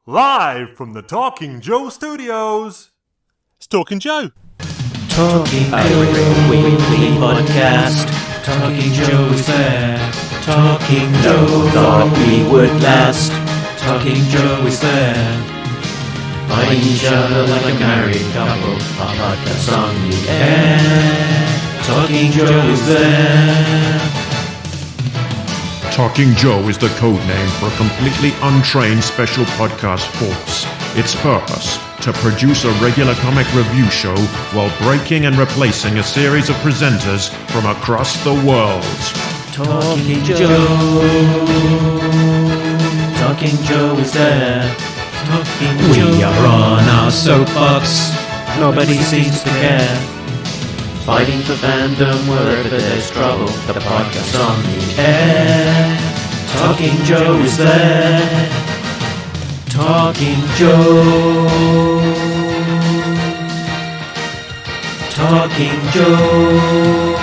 Live from the Talking Joe Studios. It's Talking Joe. Talking Joe Weekly Podcast. Talking Joe is there. Talking Joe thought we would last. Talking Joe is there. Find each other like a married couple. Our podcast on the air. Talking Joe is there. Talking Joe is the code name for a completely untrained special podcast force. Its purpose, to produce a regular comic review show while breaking and replacing a series of presenters from across the world. Talking Joe. Talking Joe is there. Talking Joe. We are on our soapbox. Nobody seems to care. Fighting for fandom wherever there's trouble. The podcast on the air. Talking Joe is there. Talking Joe. Talking Joe.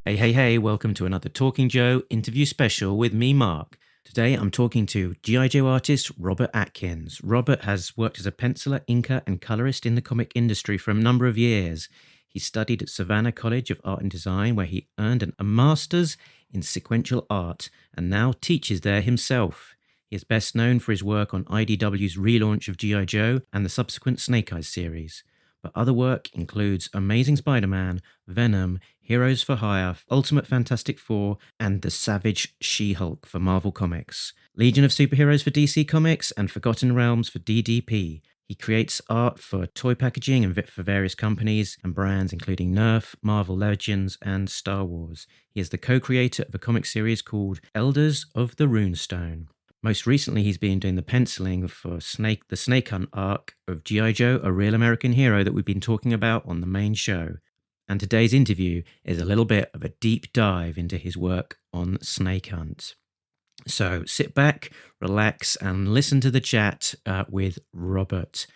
Hey, welcome to another Talking Joe interview special with me, Mark. Today I'm talking to G.I. Joe artist Robert Atkins. Robert has worked as a penciler, inker and colorist in the comic industry for a number of years. He studied at Savannah College of Art and Design, where he earned a master's in sequential art and now teaches there himself. He is best known for his work on IDW's relaunch of G.I. Joe and the subsequent Snake Eyes series. But other work includes Amazing Spider-Man, Venom, Heroes for Hire, Ultimate Fantastic Four, and The Savage She-Hulk for Marvel Comics, Legion of Superheroes for DC Comics, and Forgotten Realms for DDP. He creates art for toy packaging and for various companies and brands, including Nerf, Marvel Legends, and Star Wars. He is the co-creator of a comic series called Elders of the Runestone. Most recently, he's been doing the penciling for the Snake Hunt arc of G.I. Joe, A Real American Hero, that we've been talking about on the main show. And today's interview is a little bit of a deep dive into his work on Snake Hunt. So sit back, relax, and listen to the chat with Robert.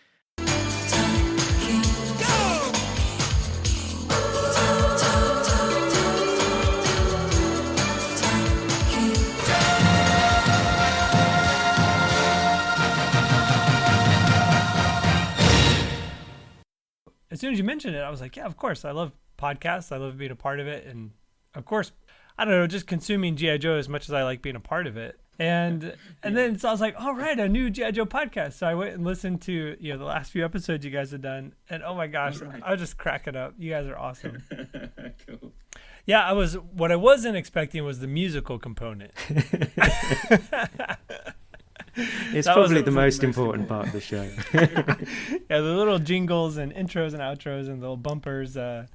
As soon as you mentioned it, I was like, yeah, of course. I love podcasts. I love being a part of it. And of course, I don't know, just consuming G.I. Joe as much as I like being a part of it. And then so I was like, all right, a new G.I. Joe podcast. So I went and listened to, the last few episodes you guys have done. And oh my gosh, right. I was just cracking up. You guys are awesome. Cool. Yeah, what I wasn't expecting was the musical component. It's probably the most important part of the show. Yeah, the little jingles and intros and outros and the little bumpers. That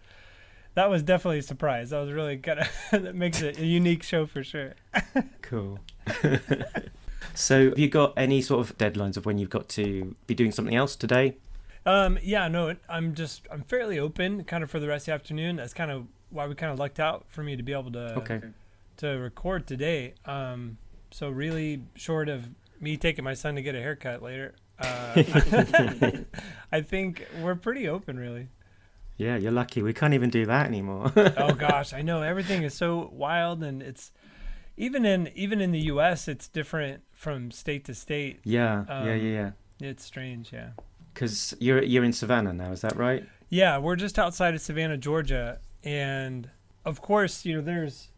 was definitely a surprise. That was really kind of that makes it a unique show for sure. Cool. So, have you got any sort of deadlines of when you've got to be doing something else today? Yeah, no, I'm fairly open, kind of for the rest of the afternoon. That's kind of why we kind of lucked out for me to be able to record today. So really, short of me taking my son to get a haircut later, I think we're pretty open, really. Yeah, you're lucky. We can't even do that anymore. Oh gosh, I know, everything is so wild, and it's even in the U.S. it's different from state to state. Yeah. It's strange, yeah. Because you're in Savannah now, is that right? Yeah, we're just outside of Savannah, Georgia, and of course, there's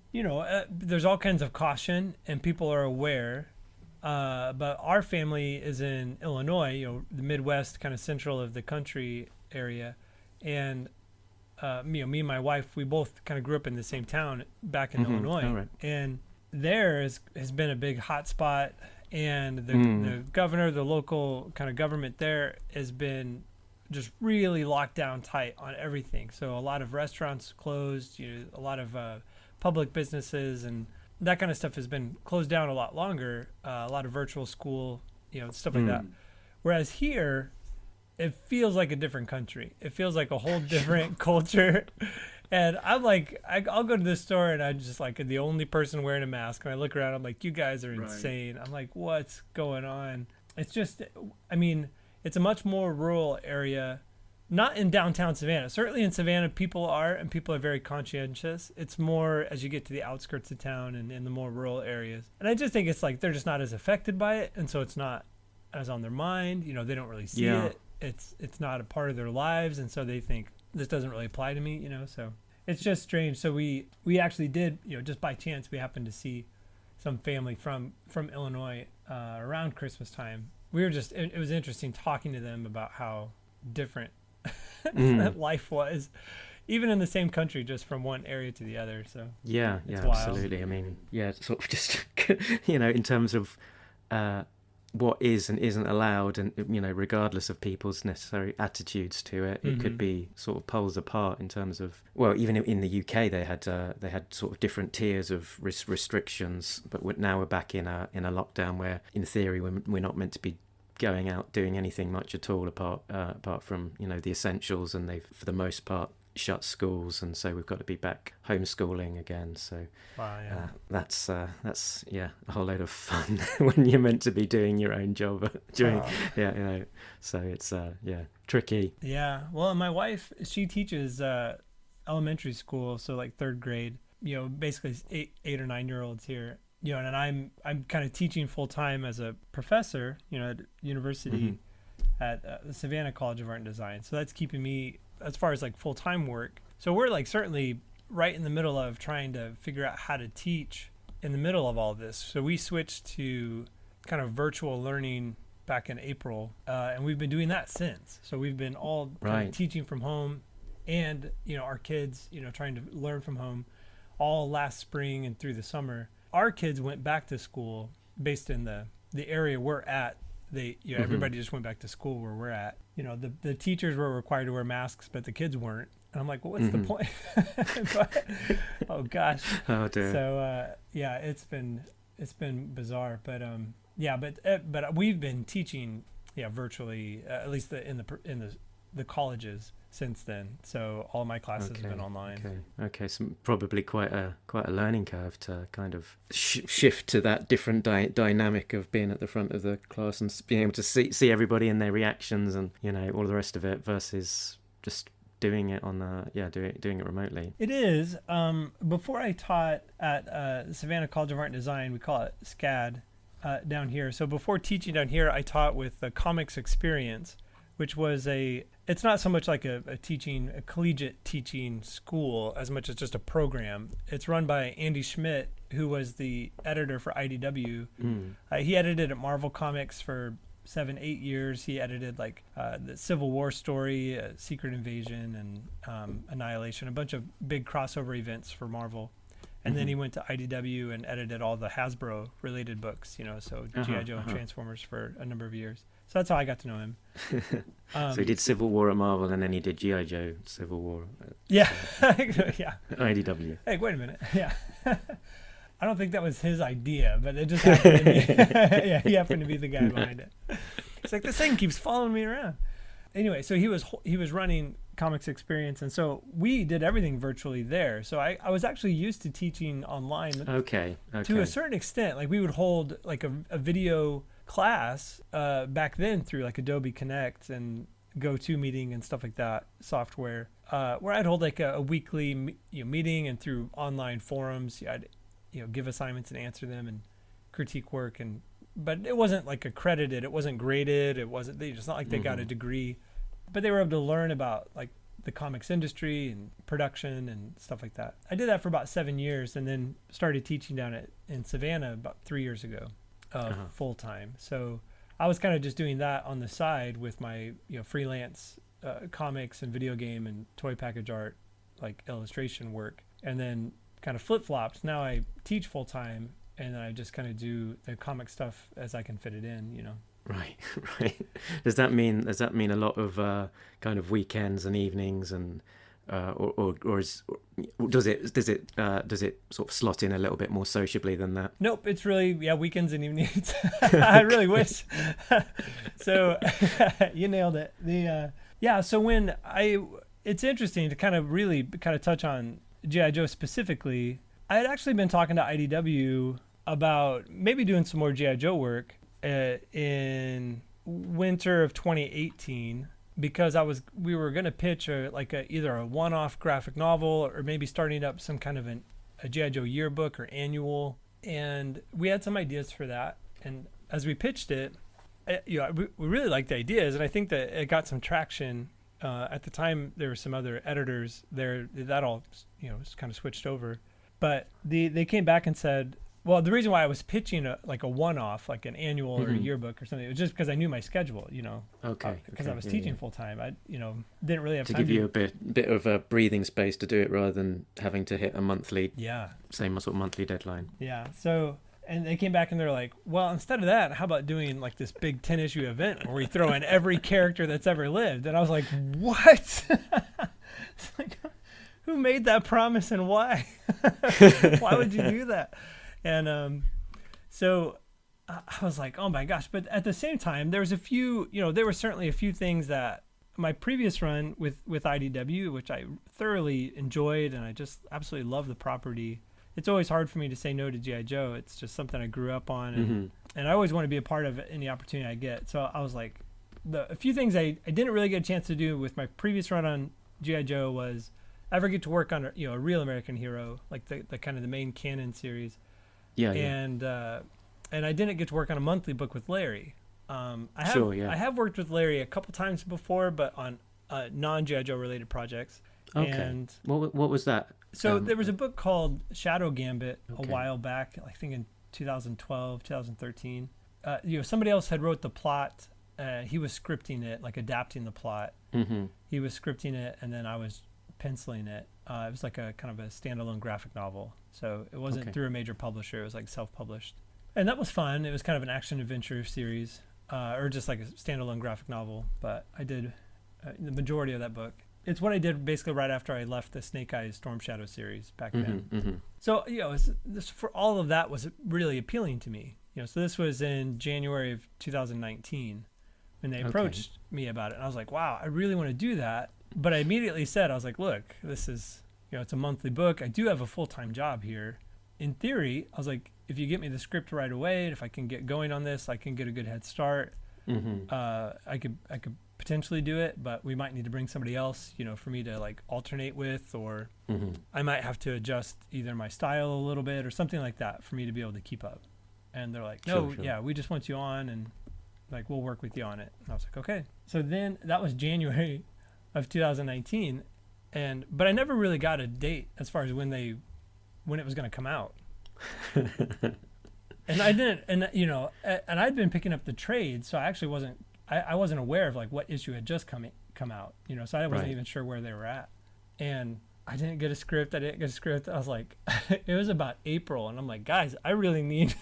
all kinds of caution, and people are aware. But our family is in Illinois, the Midwest, kind of central of the country area. And, me and my wife, we both kind of grew up in the same town back in Illinois. Right. And there has been a big hot spot. And the governor, the local kind of government there has been just really locked down tight on everything. So a lot of restaurants closed, a lot of public businesses and that kind of stuff has been closed down a lot longer, a lot of virtual school, stuff like that. Whereas here, it feels like a different country. It feels like a whole different culture. And I'm like, I'll go to this store and I'm just like the only person wearing a mask. And I look around, I'm like, you guys are insane. I'm like, what's going on? It's just, it's a much more rural area Not in downtown Savannah. Certainly in Savannah, people are very conscientious. It's more as you get to the outskirts of town and in the more rural areas. And I just think it's like they're just not as affected by it, and so it's not as on their mind. You know, they don't really see it. It's not a part of their lives, and so they think this doesn't really apply to me. You know, so it's just strange. So we actually did, you know, just by chance, we happened to see some family from Illinois around Christmas time. It was interesting talking to them about how different that life was, even in the same country, just from one area to the other. So yeah, wild. Absolutely. I mean, yeah, sort of just you know, in terms of what is and isn't allowed, and you know, regardless of people's necessary attitudes to it, it could be sort of poles apart in terms of, well, even in the UK they had sort of different tiers of restrictions, but now we're back in a lockdown where in theory we're not meant to be going out doing anything much at all apart from, you know, the essentials, and they've for the most part shut schools, and so we've got to be back homeschooling again. So wow, yeah. That's a whole load of fun when you're meant to be doing your own job during you know, so it's tricky. Yeah, well, and my wife, she teaches elementary school, so like third grade, you know, basically 8 or 9 year olds here. You know, and I'm kind of teaching full time as a professor, you know, at university at the Savannah College of Art and Design. So that's keeping me, as far as like full time work. So we're like certainly right in the middle of trying to figure out how to teach in the middle of all this. So we switched to kind of virtual learning back in April, and we've been doing that since. So we've been all kind of teaching from home, and you know, our kids, you know, trying to learn from home all last spring and through the summer. Our kids went back to school based in the area we're at. Everybody just went back to school where we're at. You know, the teachers were required to wear masks, but the kids weren't. And I'm like, well, what's the point? But, oh gosh. Oh dear. So yeah, it's been bizarre, but but we've been teaching virtually, at least in the colleges since then. So all my classes have been online. Okay. So probably quite a learning curve to kind of shift to that different dynamic of being at the front of the class and being able to see everybody and their reactions and, you know, all the rest of it, versus just doing it on doing it remotely. It is. Before I taught at Savannah College of Art and Design, we call it SCAD down here. So before teaching down here, I taught with the Comics Experience, which was it's not so much like a collegiate teaching school as much as just a program. It's run by Andy Schmidt, who was the editor for IDW. He edited at Marvel Comics for 7-8 years. He edited like the Civil War story, Secret Invasion, and Annihilation, a bunch of big crossover events for Marvel. And then he went to IDW and edited all the Hasbro related books, you know, so G.I. Joe and Transformers for a number of years. So that's how I got to know him. So he did Civil War at Marvel, and then he did G.I. Joe Civil War yeah. IDW. Hey, wait a minute. Yeah. I don't think that was his idea, but it just happened to be. Yeah, he happened to be the guy behind it. It's like, this thing keeps following me around. Anyway, so he was running Comics Experience, and so we did everything virtually there. So I was actually used to teaching online. Okay. To a certain extent. Like we would hold like a video class back then through like Adobe Connect and GoToMeeting and stuff like that software, where I'd hold like a weekly meeting, and through online forums I'd give assignments and answer them and critique work, but it wasn't like accredited, it wasn't graded, it's not like they got a degree, but they were able to learn about like the comics industry and production and stuff like that. I did that for about 7 years, and then started teaching down in Savannah about 3 years ago, full time. So I was kind of just doing that on the side with my freelance comics and video game and toy package art, like illustration work, and then kind of flip-flopped. Now I teach full time, and then I just kind of do the comic stuff as I can fit it in, Right. Does that mean a lot of kind of weekends and evenings, and does it sort of slot in a little bit more sociably than that? Nope, it's really weekends and evenings. I really wish. So you nailed it. So it's interesting to kind of touch on G.I. Joe specifically. I had actually been talking to IDW about maybe doing some more G.I. Joe work in winter of 2018. because we were going to pitch either a one-off graphic novel or maybe starting up some kind of a G.I. Joe yearbook or annual. And we had some ideas for that. And as we pitched it, we really liked the ideas. And I think that it got some traction. At the time, there were some other editors there that all, was kind of switched over. But they came back and said, well, the reason why I was pitching a one-off, like an annual or a yearbook or something, it was just because I knew my schedule, Okay. Because I was teaching full time. I, didn't really have to time give you a bit of a breathing space to do it rather than having to hit a monthly, same sort of monthly deadline. Yeah. So, and they came back and they're like, well, instead of that, how about doing like this big 10-issue event where we throw in every character that's ever lived? And I was like, what? It's like, who made that promise and why? Why would you do that? And so I was like, oh my gosh. But at the same time, there was a few, there were certainly a few things that my previous run with IDW, which I thoroughly enjoyed, and I just absolutely love the property. It's always hard for me to say no to G.I. Joe. It's just something I grew up on, and I always want to be a part of any opportunity I get. So I was like, a few things I didn't really get a chance to do with my previous run on G.I. Joe was ever get to work on a real American hero, like the kind of the main canon series. And I didn't get to work on a monthly book with Larry. I have worked with Larry a couple times before, but on non-G.I. Joe related projects. Okay. And what was that? So there was a book called Shadow Gambit a while back, I think in 2012, 2013. Somebody else had wrote the plot. He was scripting it, like adapting the plot. He was scripting it, and then I was penciling it. It was like a kind of a standalone graphic novel. So it wasn't through a major publisher. It was like self-published. And that was fun. It was kind of an action-adventure series, or just like a standalone graphic novel. But I did the majority of that book. It's what I did basically right after I left the Snake Eyes Storm Shadow series back then. So, this, for all of that was really appealing to me. So this was in January of 2019 when they approached me about it. And I was like, wow, I really want to do that. But I immediately said, I was like, look, this is, it's a monthly book. I do have a full-time job here. In theory, I was like, if you get me the script right away, if I can get going on this, I can get a good head start. I could potentially do it, but we might need to bring somebody else, for me to like alternate with, or I might have to adjust either my style a little bit or something like that for me to be able to keep up. And they're like, no, yeah, we just want you on, and like, we'll work with you on it. And I was like, okay. So then that was January of 2019. But I never really got a date as far as when it was going to come out. And I didn't, and I'd been picking up the trade, so I actually wasn't aware of like what issue had just come out, so I wasn't even sure where they were at. And I didn't get a script. I was like, it was about April, and I'm like, guys, I really need,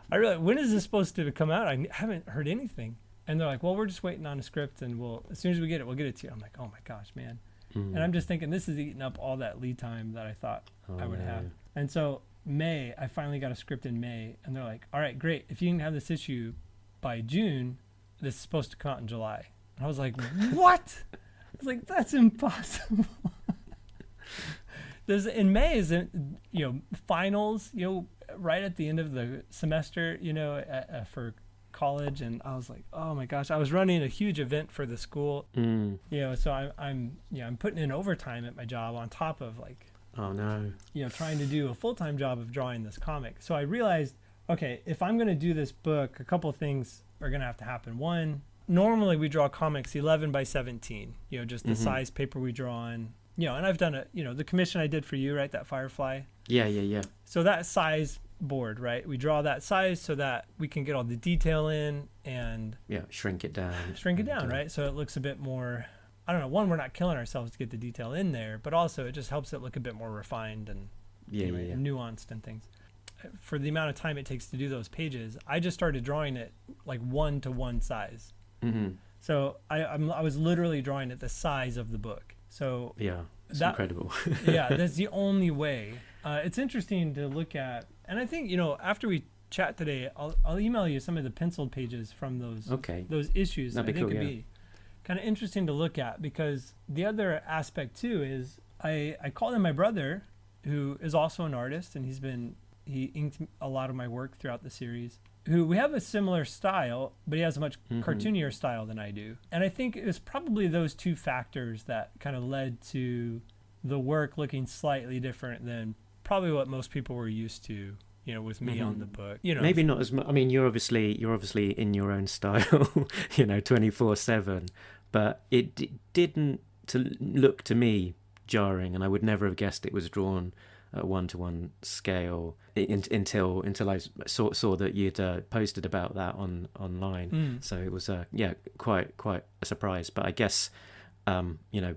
when is this supposed to come out? I haven't heard anything. And they're like, well, we're just waiting on a script, and as soon as we get it, we'll get it to you. I'm like, oh my gosh, man. And I'm just thinking, this is eating up all that lead time that I thought I would have. And so I finally got a script in May, and they're like, all right, great. If you can have this issue by June, this is supposed to come out in July. And I was like, what? I was like, that's impossible. In May is, finals, right at the end of the semester, for college. And I was like, oh my gosh, I was running a huge event for the school, so I'm putting in overtime at my job on top of like, oh no, trying to do a full-time job of drawing this comic. So I realized, okay, if I'm going to do this book, a couple of things are going to have to happen. One, normally we draw comics 11 by 17, just the size paper we draw on, and I've done the commission I did for you, right? That Firefly. Yeah. So that size board, right? We draw that size so that we can get all the detail in and shrink it down, right? So it looks a bit more, I don't know, one, we're not killing ourselves to get the detail in there, but also it just helps it look a bit more refined and nuanced and things. For the amount of time it takes to do those pages, I just started drawing it like 1-to-1 size. So I was literally drawing it the size of the book. So it's incredible. That's the only way. It's interesting to look at, and I think after we chat today, I'll email you some of the penciled pages from those issues. That'd be cool. It'd be kind of interesting to look at, because the other aspect too is I called in my brother, who is also an artist, and He inked a lot of my work throughout the series. We have a similar style, but he has a much cartoonier style than I do. And I think it was probably those two factors that kind of led to the work looking slightly different than probably what most people were used to, with me on the book. Maybe not as much. I mean, you're obviously in your own style, 24/7, but it didn't look to me jarring, and I would never have guessed it was drawn at 1-to-1 scale until I saw that you'd posted about that online. So it was quite a surprise. But I guess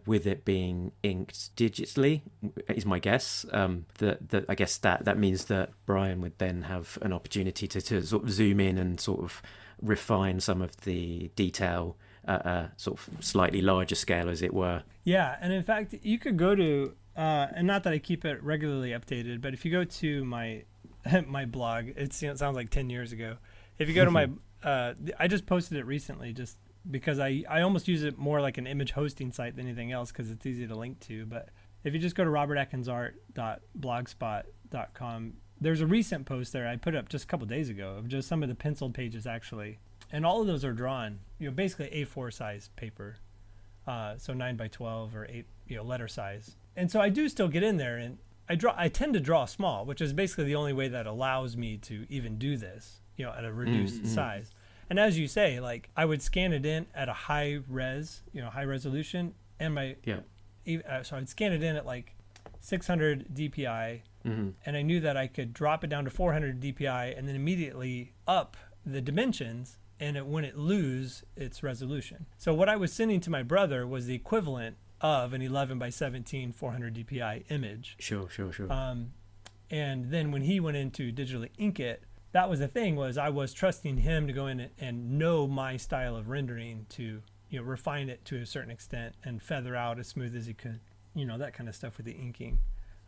with it being inked digitally is my guess. That I guess that means that Brian would then have an opportunity to sort of zoom in and sort of refine some of the detail at a sort of slightly larger scale, as it were. Yeah, and in fact, you could go to and not that I keep it regularly updated, but if you go to my my blog, it sounds like 10 years ago. If you go to my, I just posted it recently, just because I almost use it more like an image hosting site than anything else because it's easy to link to. But if you just go to robertatkinsart.blogspot.com, there's a recent post there I put up just a couple days ago of just some of the penciled pages actually, and all of those are drawn, basically A4 size paper, so 9x12 or 8, letter size. And so I do still get in there, and I tend to draw small, which is basically the only way that allows me to even do this, at a reduced size. And as you say, like I would scan it in at a high resolution, and so I'd scan it in at like 600 DPI, and I knew that I could drop it down to 400 DPI and then immediately up the dimensions, and it wouldn't lose its resolution. So what I was sending to my brother was the equivalent of an 11x17 400 DPI image. Sure. And then when he went in to digitally ink it, that was the thing, was I was trusting him to go in and know my style of rendering to, refine it to a certain extent and feather out as smooth as he could, that kind of stuff with the inking.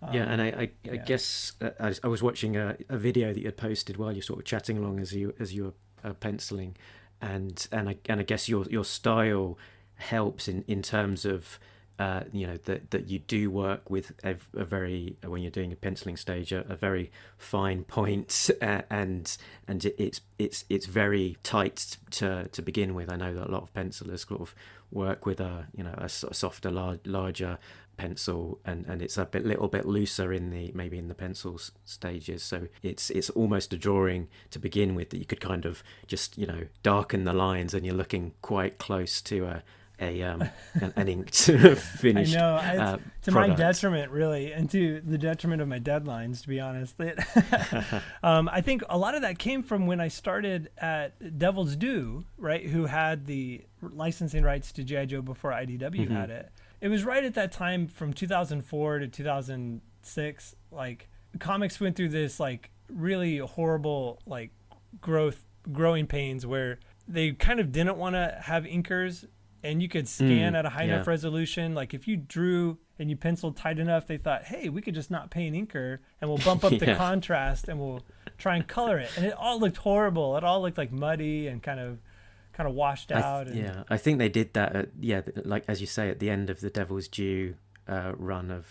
And I guess I was watching a video that you had posted while you're sort of chatting along as you were penciling, and I guess your style helps in terms of that you do work with a very, when you're doing a penciling stage, a very fine point, and it's very tight to begin with. I know that a lot of pencilers sort of work with a softer, larger pencil, and it's a little bit looser in the pencil stages. So it's almost a drawing to begin with that you could kind of just darken the lines, and you're looking quite close to an inked finished. I know, to product. my detriment, really, and to the detriment of my deadlines, to be honest. I think a lot of that came from when I started at Devil's Due, right, who had the licensing rights to G.I. Joe before IDW had it. It was right at that time, from 2004 to 2006, like comics went through this like really horrible like growing pains where they kind of didn't want to have inkers. And you could scan at a high enough resolution. Like if you drew and you penciled tight enough, they thought, hey, we could just not pay an inker and we'll bump up the contrast and we'll try and color it. And it all looked horrible. It all looked like muddy and kind of washed out. I think they did that like as you say, at the end of the Devil's Due run of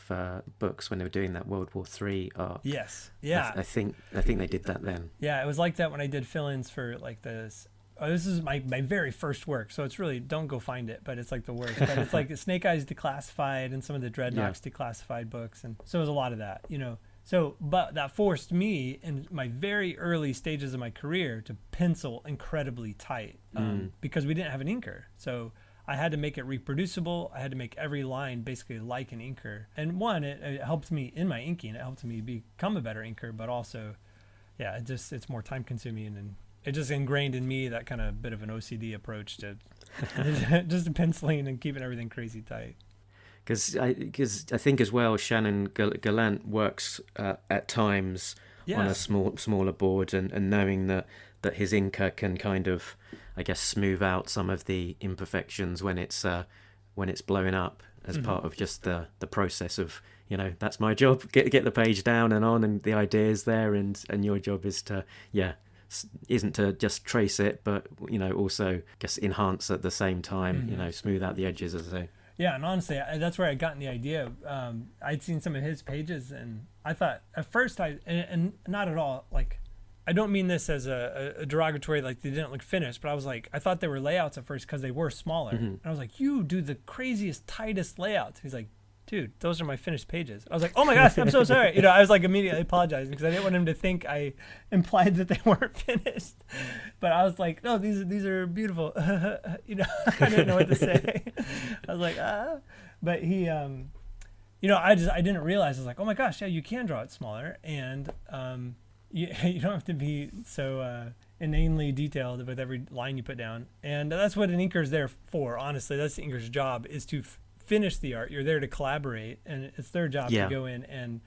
books when they were doing that World War III arc. Yes. Yeah. I think they did that then. Yeah, it was like that when I did fill-ins for like this. This is my very first work, so it's really, don't go find it, but it's like the worst. But it's like Snake Eyes Declassified and some of the Dreadnoks Declassified books, and so it was a lot of that, So, but that forced me in my very early stages of my career to pencil incredibly tight because we didn't have an inker. So I had to make it reproducible. I had to make every line basically like an inker. And one, it helped me in my inking. It helped me become a better inker, but also, it's more time consuming, and it just ingrained in me that kind of bit of an OCD approach to just penciling and keeping everything crazy tight. Because I think as well, Shannon Gallant works at times on a smaller board, and knowing that his inker can kind of, I guess, smooth out some of the imperfections when it's blowing up as part of just the process of, that's my job, get the page down and on, and the idea's there, and your job is to isn't to just trace it, but also guess enhance at the same time, smooth out the edges, as I say. Yeah, and honestly, that's where I gotten the idea. I'd seen some of his pages, and I thought at first and not at all like, I don't mean this as a derogatory, like they didn't look finished, but I was like, I thought they were layouts at first because they were smaller, and I was like, you do the craziest, tightest layouts. He's like, dude, those are my finished pages. I was like, oh my gosh, I'm so sorry. I was like immediately apologizing because I didn't want him to think I implied that they weren't finished. But I was like, no, these are beautiful. I didn't know what to say. I was like, But he, I didn't realize. I was like, oh my gosh, yeah, you can draw it smaller, and you don't have to be so inanely detailed with every line you put down. And that's what an inker is there for. Honestly, that's the inker's job, is to finish the art. You're there to collaborate, and it's their job to go in and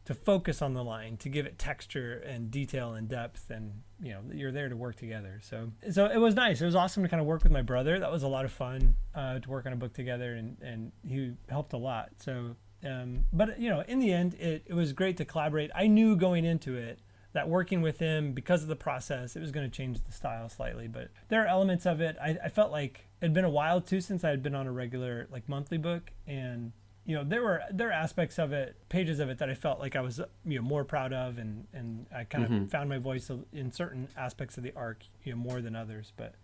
to focus on the line, to give it texture and detail and depth, and you're there to work together. So it was nice. It was awesome to kind of work with my brother. That was a lot of fun to work on a book together, and he helped a lot. So but in the end, it was great to collaborate. I knew going into it that working with him, because of the process, it was going to change the style slightly, but there are elements of it. I felt like it'd been a while too since I had been on a regular like monthly book, and there were aspects of it, pages of it, that I felt like I was more proud of, and I kind of found my voice in certain aspects of the arc more than others. But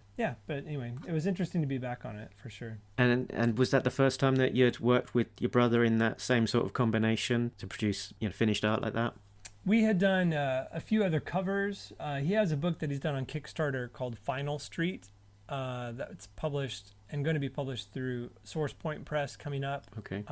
anyway, it was interesting to be back on it for sure. And was that the first time that you'd worked with your brother in that same sort of combination to produce finished art like that? We had done a few other covers. He has a book that he's done on Kickstarter called Final Street, that's published and going to be published through Source Point Press coming up. Okay.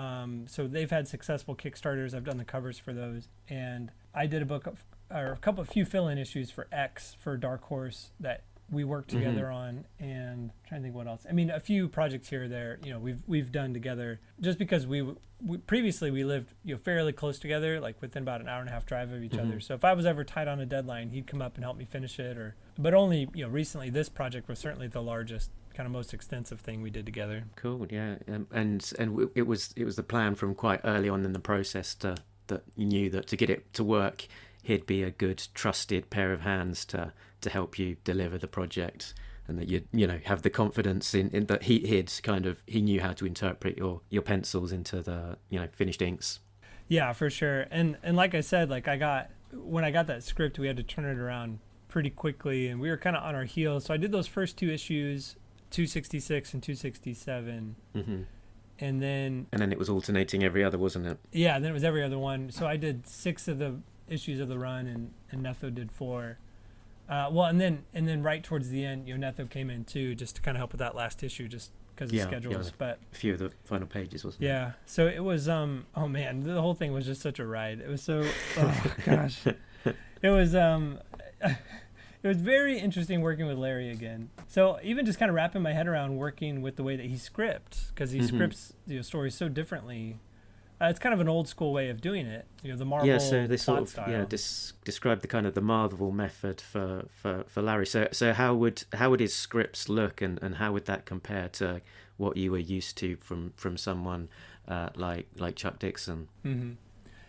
So they've had successful Kickstarters. I've done the covers for those, and I did a few fill-in issues for X for Dark Horse that we worked together on, and I'm trying to think what else. I mean, a few projects here or there, we've done together, just because we previously we lived fairly close together, like within about an hour and a half drive of each other. So if I was ever tight on a deadline, he'd come up and help me finish it. But only recently, this project was certainly the largest, kind of most extensive thing we did together. Cool, yeah, and it was the plan from quite early on in the process that you knew that to get it to work, he'd be a good trusted pair of hands to help you deliver the project, and that you'd have the confidence in that he knew how to interpret your pencils into the finished inks. Yeah, for sure. And like I said, like when I got that script, we had to turn it around pretty quickly, and we were kind of on our heels. So I did those first two issues, 266 and 267. And then it was alternating every other, wasn't it? Yeah, then it was every other one. So I did 6 of the issues of the run, and Netho did 4. And then right towards the end, Netho came in too, just to kind of help with that last issue, just because of schedules. But a few of the final pages, wasn't it? Yeah. So it was oh man, the whole thing was just such a ride. It was so oh gosh, it was it was very interesting working with Larry again. So even just kind of wrapping my head around working with the way that he scripts, because he scripts stories so differently. It's kind of an old school way of doing it, the Marvel so they sort of style. Describe the kind of the Marvel method for Larry. So how would his scripts look, and how would that compare to what you were used to from someone like Chuck Dixon?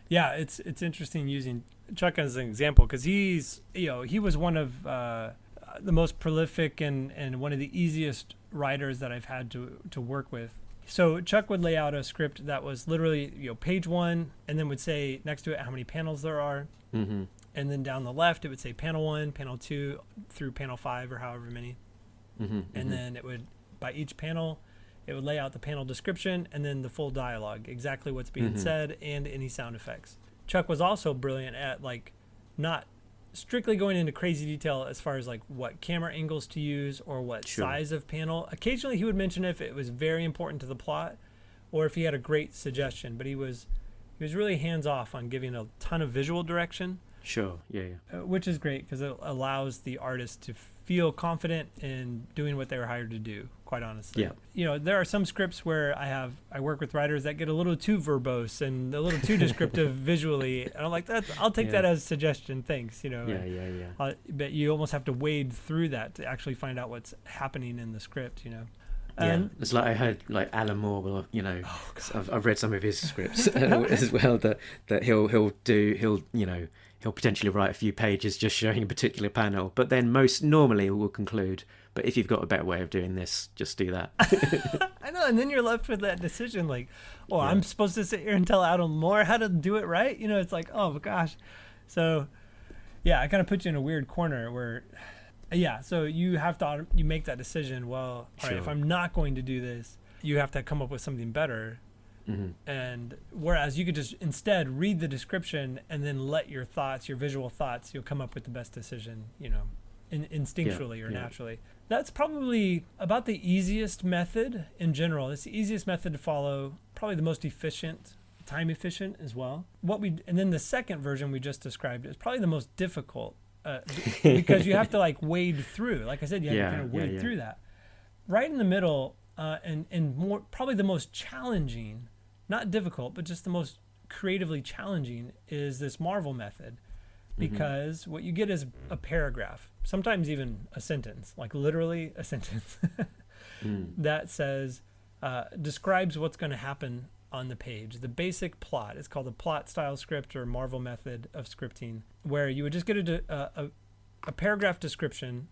Yeah, it's interesting using Chuck as an example, because he's he was one of the most prolific and one of the easiest writers that I've had to work with. So Chuck would lay out a script that was literally, page 1, and then would say next to it how many panels there are. And then down the left, it would say panel 1, panel 2, through panel 5, or however many. And then it would, by each panel, it would lay out the panel description and then the full dialogue, exactly what's being said, and any sound effects. Chuck was also brilliant at not strictly going into crazy detail as far as what camera angles to use or what size of panel. Occasionally he would mention if it was very important to the plot, or if he had a great suggestion, but he was really hands off on giving a ton of visual direction. Sure, yeah. Which is great, because it allows the artist to feel confident in doing what they were hired to do, quite honestly. Yeah. There are some scripts where I work with writers that get a little too verbose and a little too descriptive visually, and I'm like, I'll take that as a suggestion, thanks, Yeah. But you almost have to wade through that to actually find out what's happening in the script, It's like I heard Alan Moore, I've read some of his scripts as well, that he'll potentially write a few pages just showing a particular panel, but then most normally will conclude, but if you've got a better way of doing this, just do that. I know. And then you're left with that decision, like, oh, Yeah. I'm supposed to sit here and tell Adam Moore how to do it right. You know, it's like, oh gosh. So, yeah, I kind of put you in a weird corner where, yeah. So you have to you make that decision. Well, all right, if Sure. I'm not going to do this, you have to come up with something better. And whereas you could just instead read the description and then let your thoughts, your visual thoughts, you'll come up with the best decision, you know, instinctually or naturally. That's probably about the easiest method in general. It's the easiest method to follow, probably the most efficient, time efficient as well. And then the second version we just described is probably the most difficult because you have to like wade through. Like I said, you have to kind of wade through that. Right in the middle, and more probably the most challenging, not difficult, but just the most creatively challenging is this Marvel method, because what you get is a paragraph, sometimes even a sentence, like literally a sentence that says, describes what's going to happen on the page. The basic plot. It's called a plot style script or Marvel method of scripting, where you would just get a paragraph description.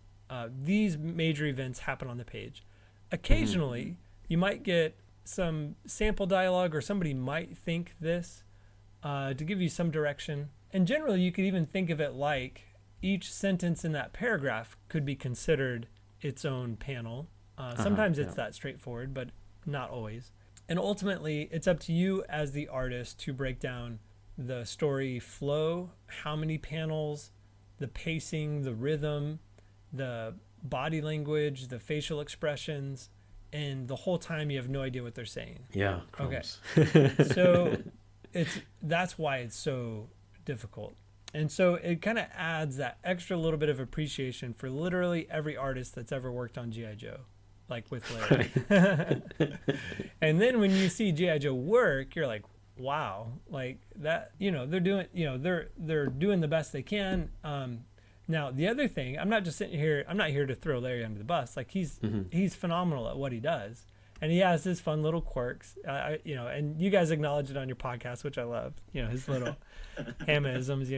These major events happen on the page. Occasionally, you might get some sample dialogue, or somebody might think this to give you some direction. And generally, you could even think of it like each sentence in that paragraph could be considered its own panel. Sometimes it's that straightforward, but not always. And ultimately, it's up to you as the artist to break down the story flow, how many panels, the pacing, the rhythm, the body language, the facial expressions, and the whole time you have no idea what they're saying. Yeah. Okay. Crumbs. So that's why it's so difficult. And so it kind of adds that extra little bit of appreciation for literally every artist that's ever worked on G.I. Joe, like with Larry. And then when you see G.I. Joe work, you're like, wow, like that, you know, they're doing the best they can. Now, the other thing, I'm not here to throw Larry under the bus. Like he's phenomenal at what he does. And he has his fun little quirks, and you guys acknowledge it on your podcast, which I love, his little Hama-isms,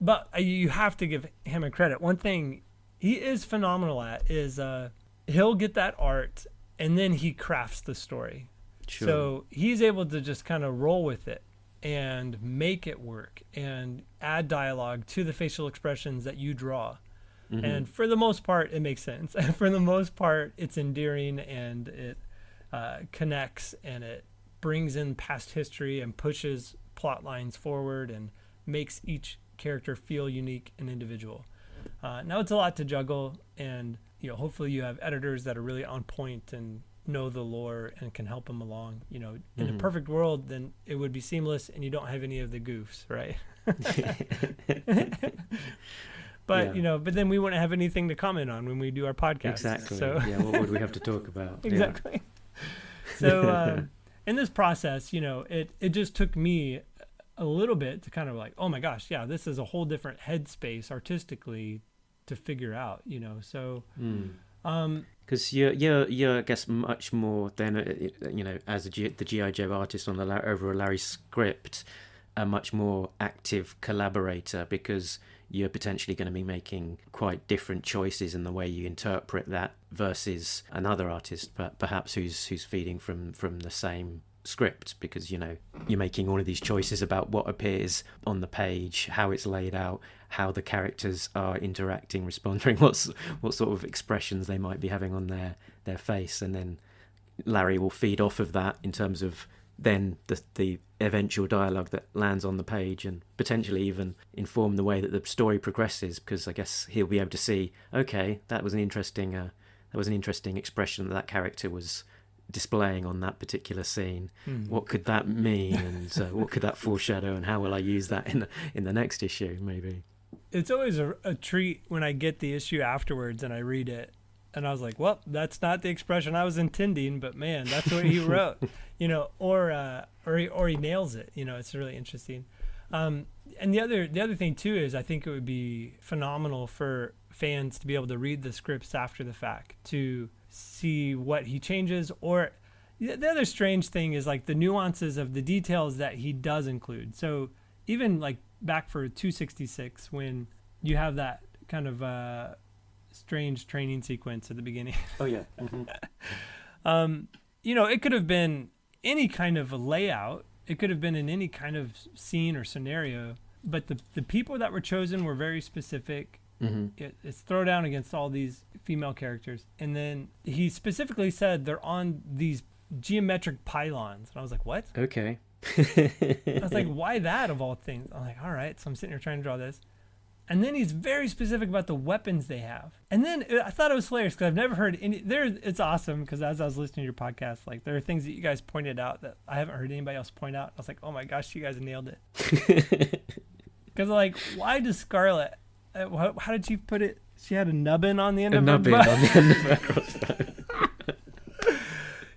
But you have to give Hama credit. One thing he is phenomenal at is he'll get that art and then he crafts the story. Sure. So he's able to just kind of roll with it and make it work and add dialogue to the facial expressions that you draw. And for the most part, it makes sense. And for the most part, it's endearing and it connects and it brings in past history and pushes plot lines forward and makes each character feel unique and individual. Now it's a lot to juggle, and hopefully you have editors that are really on point and know the lore and can help them along. In a perfect world, then it would be seamless and you don't have any of the goofs, right? But but then we wouldn't have anything to comment on when we do our podcast. Exactly. So What would we have to talk about? Exactly. So in this process, it just took me a little bit to kind of like, oh my gosh, yeah, this is a whole different headspace artistically to figure out. So. Because you're, I guess, much more than as the G.I. Joe artist on over a Larry script, a much more active collaborator, because you're potentially going to be making quite different choices in the way you interpret that versus another artist, perhaps who's feeding from the same script, because you're making all of these choices about what appears on the page, how it's laid out, how the characters are interacting, responding, what sort of expressions they might be having on their face, and then Larry will feed off of that in terms of then the eventual dialogue that lands on the page, and potentially even inform the way that the story progresses, because I guess he'll be able to see, okay, that was an interesting expression that character was displaying on that particular scene. What could that mean, and what could that foreshadow, and how will I use that in the next issue, maybe? It's always a treat when I get the issue afterwards and I read it and I was like, well, that's not the expression I was intending, but man, that's what he wrote, or he nails it. It's really interesting. And the other thing too is I think it would be phenomenal for fans to be able to read the scripts after the fact to see what he changes, or the other strange thing is like the nuances of the details that he does include. So even like back for 266, when you have that kind of strange training sequence at the beginning. Oh yeah. it could have been any kind of a layout. It could have been in any kind of scene or scenario. But the people that were chosen were very specific. It's throwdown against all these female characters. And then he specifically said they're on these geometric pylons. And I was like, what? Okay. I was like, why that of all things? I'm like, all right. So I'm sitting here trying to draw this. And then he's very specific about the weapons they have. And then I thought it was hilarious because I've never heard any. It's awesome because as I was listening to your podcast, like there are things that you guys pointed out that I haven't heard anybody else point out. I was like, oh my gosh, you guys nailed it. Because like, why does Scarlet? How did she put it? She had a nubbin on the end of her butt. On the end of her crossbow.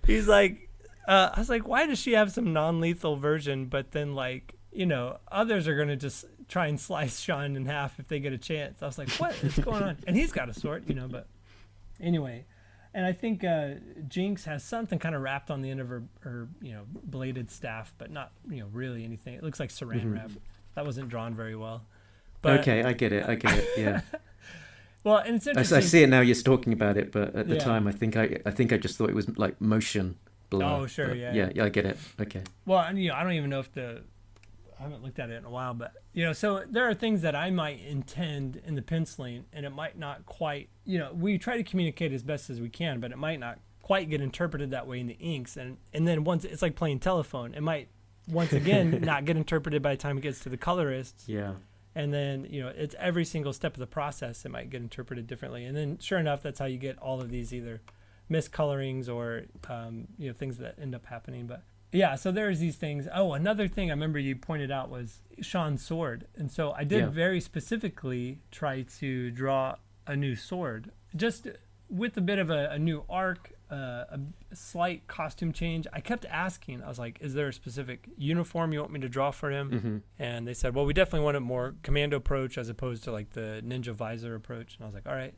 He's like, I was like, why does she have some non-lethal version? But then like, others are gonna just try and slice Sean in half if they get a chance. I was like, what is going on? And he's got a sword, but anyway. And I think Jinx has something kind of wrapped on the end of her bladed staff, but not, really anything. It looks like saran wrap. That wasn't drawn very well. But, okay, I get it. Yeah. Well, and it's interesting. I see it now. You're talking about it, but at the time, I think I just thought it was like motion blur. Oh, sure, but yeah. I get it. Okay. Well, and I don't even know if I haven't looked at it in a while, but so there are things that I might intend in the penciling, and it might not quite. We try to communicate as best as we can, but it might not quite get interpreted that way in the inks, and then once it's like playing telephone, it might once again not get interpreted by the time it gets to the colorists. Yeah. And then, it's every single step of the process it might get interpreted differently. And then sure enough, that's how you get all of these either miscolorings or, things that end up happening. But yeah, so there's these things. Oh, another thing I remember you pointed out was Sean's sword. And so I did very specifically try to draw a new sword, just with a bit of a new arc, a slight costume change. I kept asking, I was like, is there a specific uniform you want me to draw for him? And they said, well, we definitely want a more commando approach as opposed to like the ninja visor approach. And I was like, all right.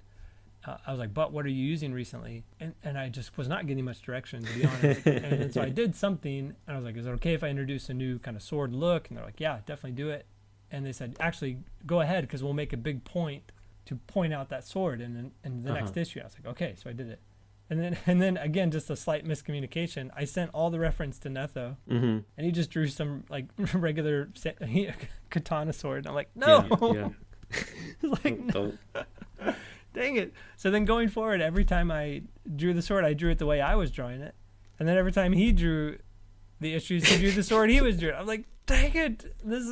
I was like, but what are you using recently? And I just was not getting much direction, to be honest. And so I did something, and I was like, is it okay if I introduce a new kind of sword look? And they're like, yeah, definitely do it. And they said, actually, go ahead, because we'll make a big point to point out that sword in the next issue. I was like, okay, so I did it. And then again, just a slight miscommunication. I sent all the reference to Netho, and he just drew some like regular katana sword. And I'm like, no. Yeah. It's like, no. Dang it. So then going forward, every time I drew the sword, I drew it the way I was drawing it. And then every time he drew the issues, he drew the sword he was drawing. I'm like, dang it. This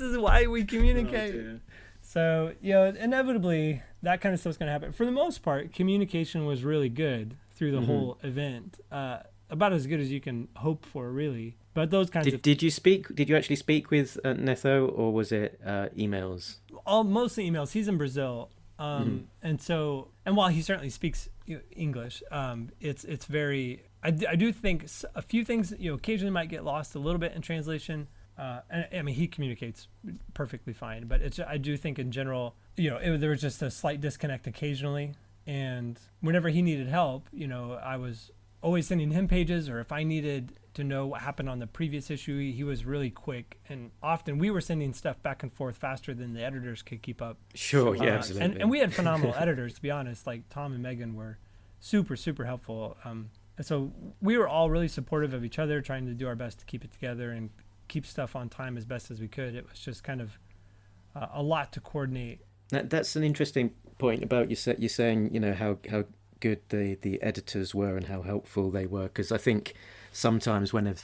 is why we communicate. Oh, so, inevitably, that kind of stuff's going to happen. For the most part, communication was really good through the whole event. About as good as you can hope for, really. But those kinds of... Did you actually speak with Netho, or was it emails? Mostly emails. He's in Brazil. And while he certainly speaks English, it's very... I do think a few things, occasionally might get lost a little bit in translation. And I mean, he communicates perfectly fine, but I do think in general, there was just a slight disconnect occasionally. And whenever he needed help, I was always sending him pages, or if I needed to know what happened on the previous issue, he was really quick. And often we were sending stuff back and forth faster than the editors could keep up. Sure, yeah, absolutely. And we had phenomenal editors, to be honest. Like Tom and Megan were super, super helpful. And so we were all really supportive of each other, trying to do our best to keep it together and keep stuff on time as best as we could. It was just kind of a lot to coordinate. That's an interesting point about you saying, how good the editors were and how helpful they were, because I think sometimes when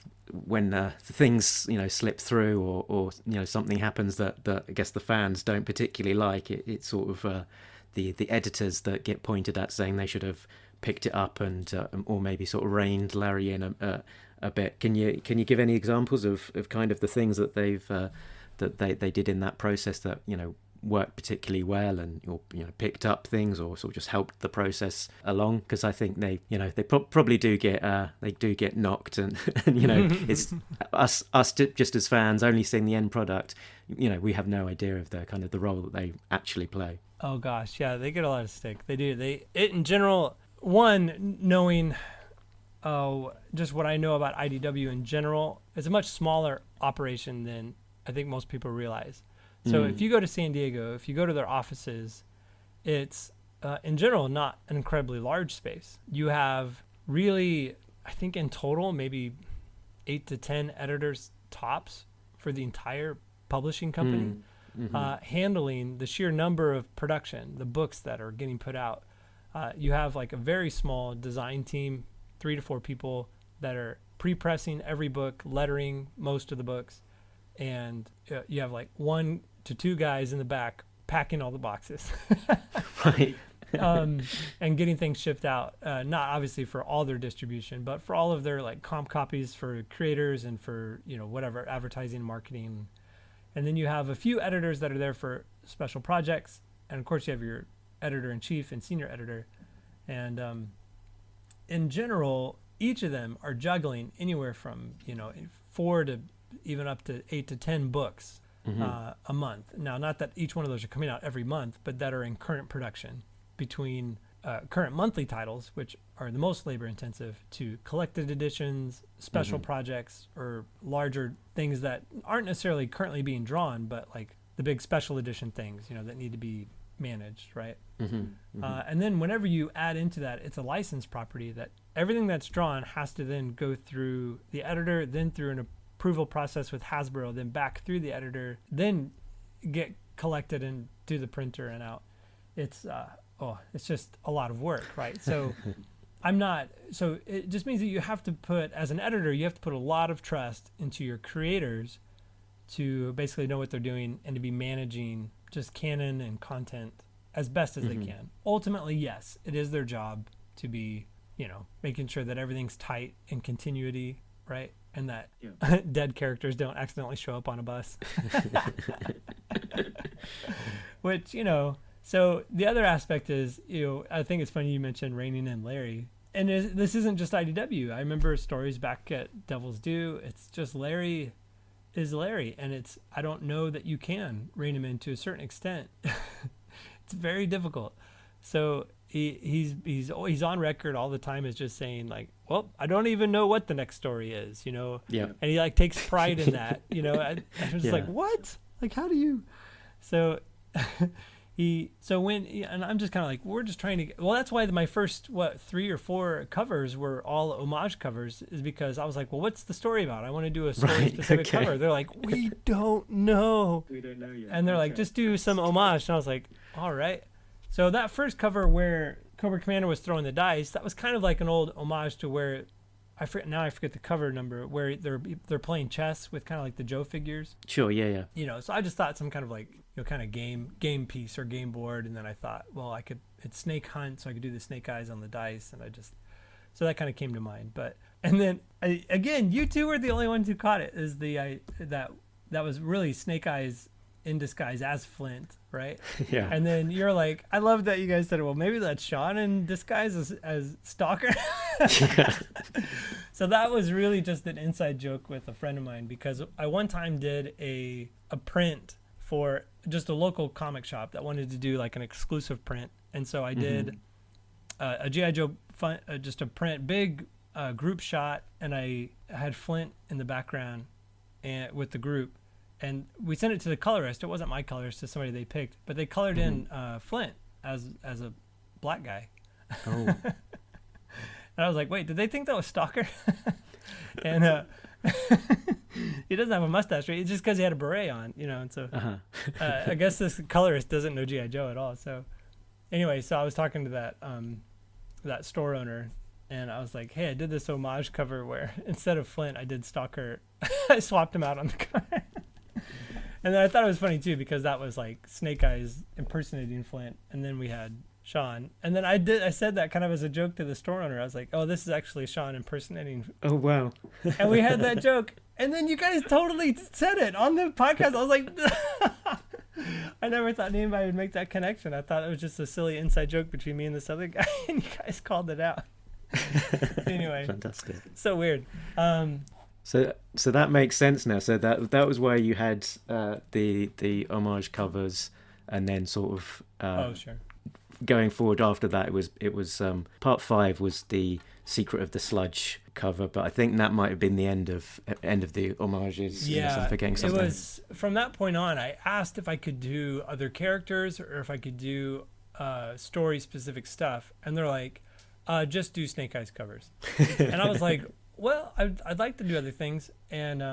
things slip through or something happens that I guess the fans don't particularly like, it's sort of the editors that get pointed at, saying they should have picked it up and or maybe sort of reined Larry in a bit. Can you give any examples of kind of the things that they did in that process that worked particularly well, and picked up things or sort of just helped the process along? Because I think they probably do get knocked, and it's us just as fans only seeing the end product, we have no idea of the kind of the role that they actually play. Oh gosh, yeah, they get a lot of stick. They do. It in general, one, knowing just what I know about IDW in general, it's a much smaller operation than I think most people realize. So if you go to San Diego, if you go to their offices, it's in general not an incredibly large space. You have really, I think in total, maybe 8 to 10 editors tops for the entire publishing company, handling the sheer number of production, the books that are getting put out. You have like a very small design team, 3 to 4 people that are pre-pressing every book, lettering most of the books, and you have like 1 to 2 guys in the back packing all the boxes. Right. And getting things shipped out, not obviously for all their distribution, but for all of their like comp copies for creators and for, whatever, advertising and marketing. And then you have a few editors that are there for special projects. And of course you have your editor-in-chief and senior editor. And in general, each of them are juggling anywhere from, 4 to even up to 8 to 10 books a month. Now, not that each one of those are coming out every month, but that are in current production, between current monthly titles, which are the most labor intensive, to collected editions, special projects, or larger things that aren't necessarily currently being drawn, but like the big special edition things, that need to be managed, right? And then whenever you add into that, it's a licensed property that everything that's drawn has to then go through the editor, then through an approval process with Hasbro, then back through the editor, then get collected and do the printer and out. It's just a lot of work, right? So so it just means that you have to put, as an editor, you have to put a lot of trust into your creators to basically know what they're doing and to be managing just canon and content as best as they can. Ultimately, yes, it is their job to be, making sure that everything's tight in continuity, right? And that dead characters don't accidentally show up on a bus. Which, so the other aspect is, I think it's funny you mentioned reining in Larry. And this isn't just IDW. I remember stories back at Devil's Due. It's just Larry is Larry. And I don't know that you can rein him in to a certain extent. It's very difficult. So he's on record all the time as just saying like, well, I don't even know what the next story is, Yeah. And he like takes pride in that, I was just like, what? Like, how do you? So and I'm just kind of like, we're just trying to that's why my first 3 or 4 covers were all homage covers, is because I was like, well, what's the story about? I want to do a story specific cover. They're like, we don't know. We don't know yet. And they're like, just do some homage. And I was like, all right. So that first cover where Cobra Commander was throwing the dice, that was kind of like an old homage to where I forget the cover number, where they're playing chess with kind of like the Joe figures. Sure, yeah. So I just thought some kind of like, kind of game piece or game board, and then I thought, well, it's Snake Hunt, so I could do the snake eyes on the dice, and so that kind of came to mind. And then again, you two were the only ones who caught it. Is that was really Snake Eyes in disguise as Flint, right? Yeah. And then you're like, I love that you guys said, well, maybe that's Sean in disguise as Stalker. So that was really just an inside joke with a friend of mine, because I one time did a print for just a local comic shop that wanted to do like an exclusive print. And so I did a G.I. Joe just a print, big group shot, and I had Flint in the background and with the group. And we sent it to the colorist. It wasn't my colorist, it's somebody they picked, but they colored in Flint as a black guy. Oh. And I was like, wait, did they think that was Stalker? And he doesn't have a mustache, right? It's just because he had a beret on, and so I guess this colorist doesn't know G.I. Joe at all. So anyway, so I was talking to that store owner, and I was like, hey, I did this homage cover where instead of Flint, I did Stalker. I swapped him out on the cover. And then I thought it was funny too, because that was like Snake Eyes impersonating Flint, and then we had Sean. And then I said that kind of as a joke to the store owner. I was like, oh, this is actually Sean impersonating. Oh, wow. And we had that joke. And then you guys totally said it on the podcast. I was like, I never thought anybody would make that connection. I thought it was just a silly inside joke between me and this other guy, and you guys called it out. Anyway. Fantastic. So weird. So that makes sense now. So that was where you had the homage covers, and then sort of sure. Going forward after that, it was part 5 was the Secret of the Sludge cover, but I think that might have been the end of the homages. Yeah, I'm forgetting something. It was from that point on. I asked if I could do other characters or if I could do story specific stuff, and they're like, Just do Snake Eyes covers. And I was like, well, I'd like to do other things. And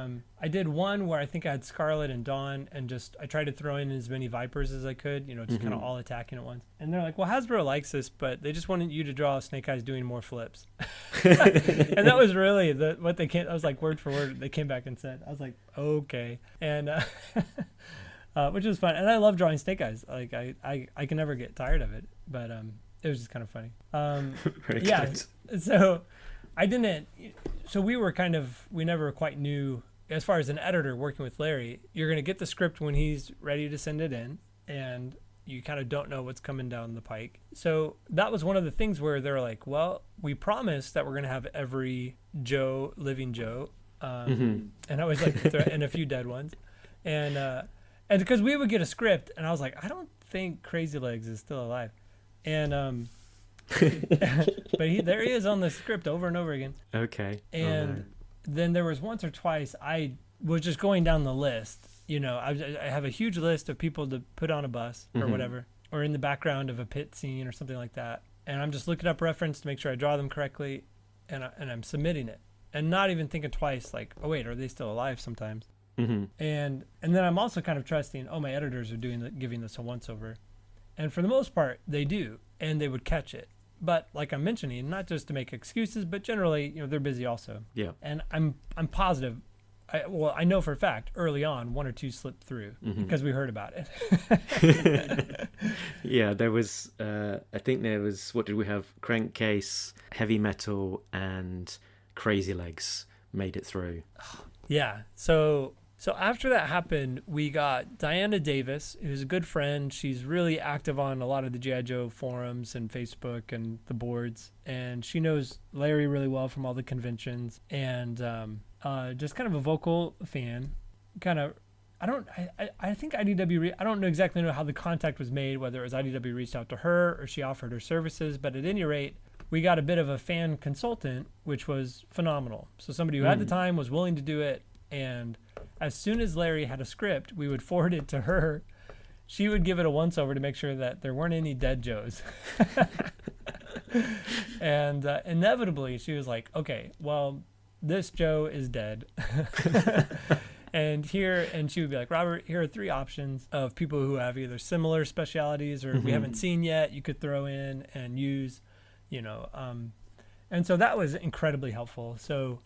I did one where I think I had Scarlet and Dawn, and I tried to throw in as many Vipers as I could, just kind of all attacking at once. And they're like, well, Hasbro likes this, but they just wanted you to draw Snake Eyes doing more flips. And that was really what they came. I was like, word for word, they came back and said. I was like, okay. And which was fun. And I love drawing Snake Eyes. Like I can never get tired of it. But it was just kind of funny. Good. So I didn't. So we never quite knew, as far as an editor working with Larry, you're going to get the script when he's ready to send it in, and you kind of don't know what's coming down the pike. So that was one of the things where they're like, well, we promised that we're going to have every living Joe. And I was like, and a few dead ones. And because we would get a script, and I was like, I don't think Crazy Legs is still alive. And but there he is on the script over and over again. Okay. And then there was once or twice I was just going down the list. I have a huge list of people to put on a bus or whatever, or in the background of a pit scene or something like that. And I'm just looking up reference to make sure I draw them correctly, and I'm submitting it, and not even thinking twice, like, oh wait, are they still alive sometimes? And then I'm also kind of trusting, my editors are giving this a once over, and for the most part they do, and they would catch it. But like I'm mentioning, not just to make excuses, but generally, they're busy also. Yeah. And I'm positive. I know for a fact early on, one or two slipped through because we heard about it. Yeah, there was. I think there was. What did we have? Crankcase, Heavy Metal, and Crazy Legs made it through. Yeah. So after that happened, we got Diana Davis, who's a good friend. She's really active on a lot of the G.I. Joe forums and Facebook and the boards. And she knows Larry really well from all the conventions. And just kind of a vocal fan. I think IDW, I don't exactly know how the contact was made, whether it was IDW reached out to her or she offered her services. But at any rate, we got a bit of a fan consultant, which was phenomenal. So somebody who had the time, was willing to do it. And as soon as Larry had a script, we would forward it to her. She would give it a once-over to make sure that there weren't any dead Joes. And inevitably, she was like, okay, well, this Joe is dead. And she would be like, Robert, here are 3 options of people who have either similar specialities or we haven't seen yet, you could throw in and use, and so that was incredibly helpful. So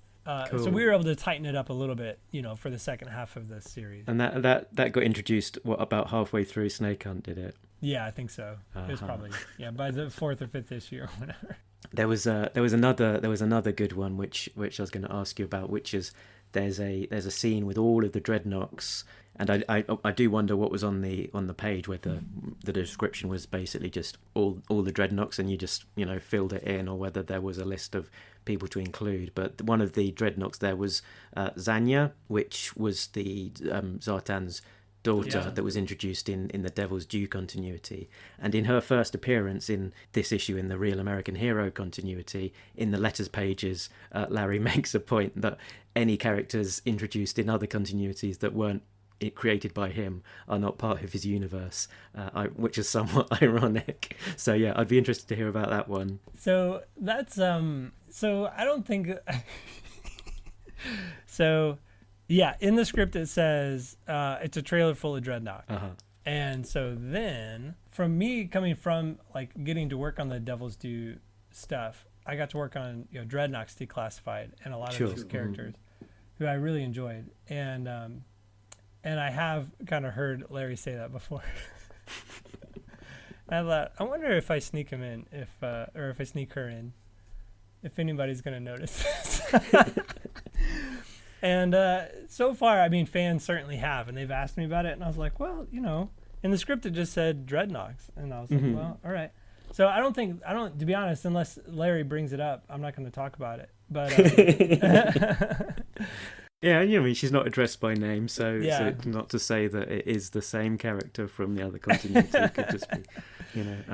cool. So we were able to tighten it up a little bit, for the second half of this series. And that got introduced about halfway through Snake Hunt, did it? Yeah, I think so. It was probably by the 4th or 5th issue or whatever. There was another good one which I was going to ask you about, which is there's a scene with all of the Dreadnoks, and I do wonder what was on the page where the description was basically just all the Dreadnoks and you just filled it in, or whether there was a list of people to include. But one of the Dreadnoks there was Zanya, which was the Zartan's daughter that was introduced in the Devil's Due continuity, and in her first appearance in this issue in the Real American Hero continuity, in the letters pages, Larry makes a point that any characters introduced in other continuities that weren't created by him are not part of his universe, which is somewhat ironic. So yeah, I'd be interested to hear about that one. So that's so I don't think so. Yeah, in the script it says it's a trailer full of Dreadnought. And so then, from me coming from getting to work on the Devil's Due stuff, I got to work on Dreadnoks Declassified and a lot of these characters who I really enjoyed. And I have kind of heard Larry say that before. I thought, I wonder if I sneak him in, or if I sneak her in, if anybody's going to notice this. And so far, fans certainly have, and they've asked me about it, and I was like, well, in the script it just said Dreadnoks, and I was like, well, all right. So I don't, to be honest, unless Larry brings it up, I'm not going to talk about it. But yeah, she's not addressed by name, so not to say that it is the same character from the other continuity. It could just be,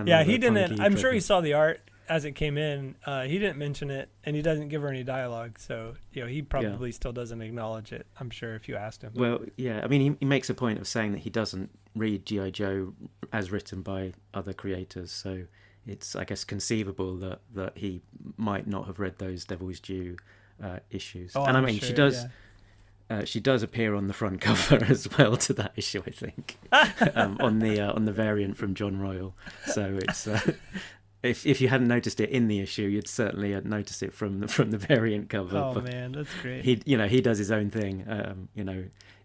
yeah, he didn't. I'm sure he saw the art as it came in. He didn't mention it, and he doesn't give her any dialogue, so he probably still doesn't acknowledge it, I'm sure, if you asked him. Well, yeah, he makes a point of saying that he doesn't read G.I. Joe as written by other creators, so it's I guess conceivable that he might not have read those Devil's Due issues. Oh, and I I'm mean, sure, she does. yeah. She does appear on the front cover as well to that issue, I think, on the variant from John Royal. So it's if you hadn't noticed it in the issue, you'd certainly notice it from the variant cover. Oh but man, that's great. He does his own thing.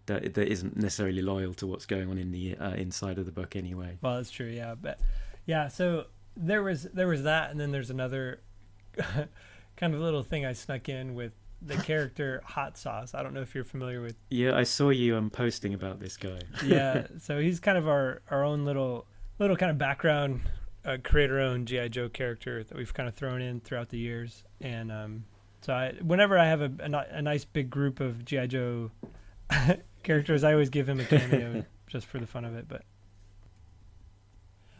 That isn't necessarily loyal to what's going on in the inside of the book anyway. Well, that's true, yeah. But yeah, so there was that, and then there's another kind of little thing I snuck in with the character Hot Sauce. I don't know if you're familiar with. Yeah, I saw you posting about this guy. Yeah, so he's kind of our own little kind of background, creator-owned G.I. Joe character that we've kind of thrown in throughout the years. And so whenever I have a nice big group of G.I. Joe characters, I always give him a cameo just for the fun of it. But